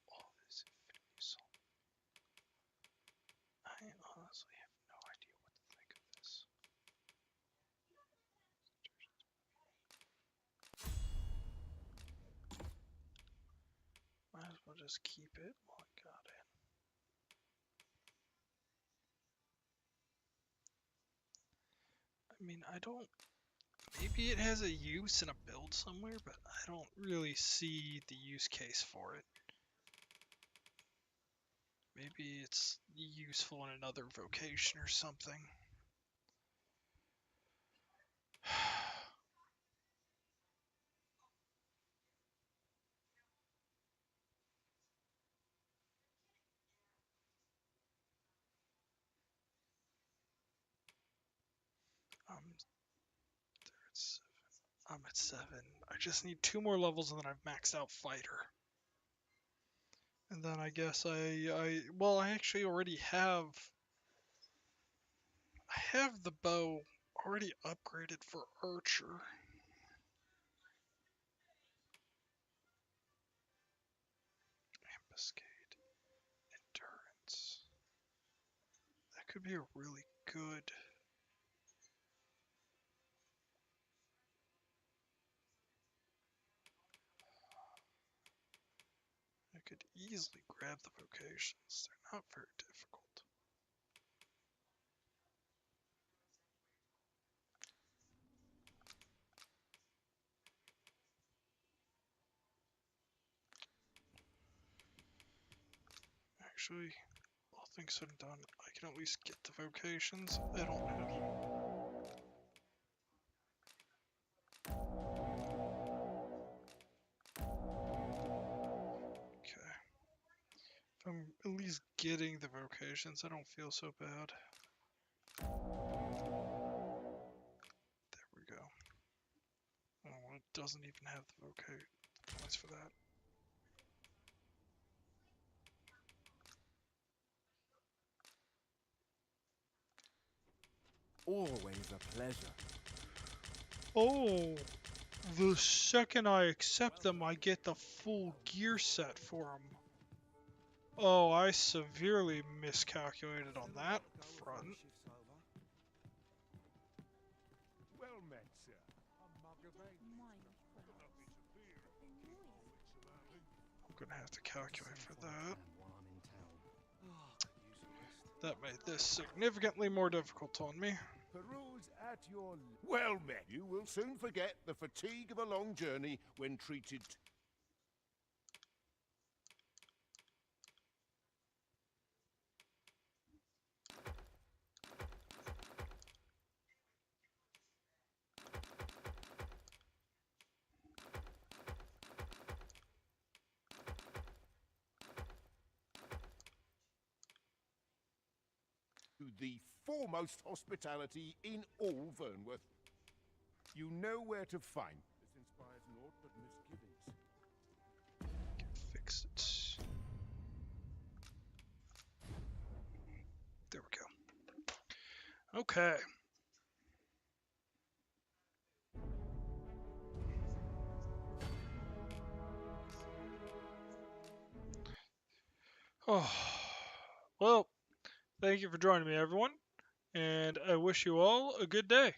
All this infinity soul. I honestly have no idea what to think of this. Might as well just keep it while I got it. I mean, I don't... Maybe it has a use in a build somewhere, but I don't really see the use case for it. Maybe it's useful in another vocation or something. I'm at 7. I just need 2 more levels and then I've maxed out fighter. And then I guess well, I actually already have... I have the bow already upgraded for archer. Ambuscade. Endurance. That could be a really good... I could easily grab the vocations. They're not very difficult. Actually, all things said and done, I can at least get the vocations. I don't have... Okay. If I'm at least getting the vocations, I don't feel so bad. There we go. Oh, it doesn't even have the points for that. Always a pleasure. Oh, the second I accept them, I get the full gear set for them. Oh, I severely miscalculated on that front. Well met, sir. I'm gonna have to calculate for that. That made this significantly more difficult on me. Peruse at your... Well met. You will soon forget the fatigue of a long journey when treated... the foremost hospitality in all Vernworth. You know where to find. This inspires naught but misgivings. Fix it. There we go. Okay. Oh, well, thank you for joining me, everyone, and I wish you all a good day.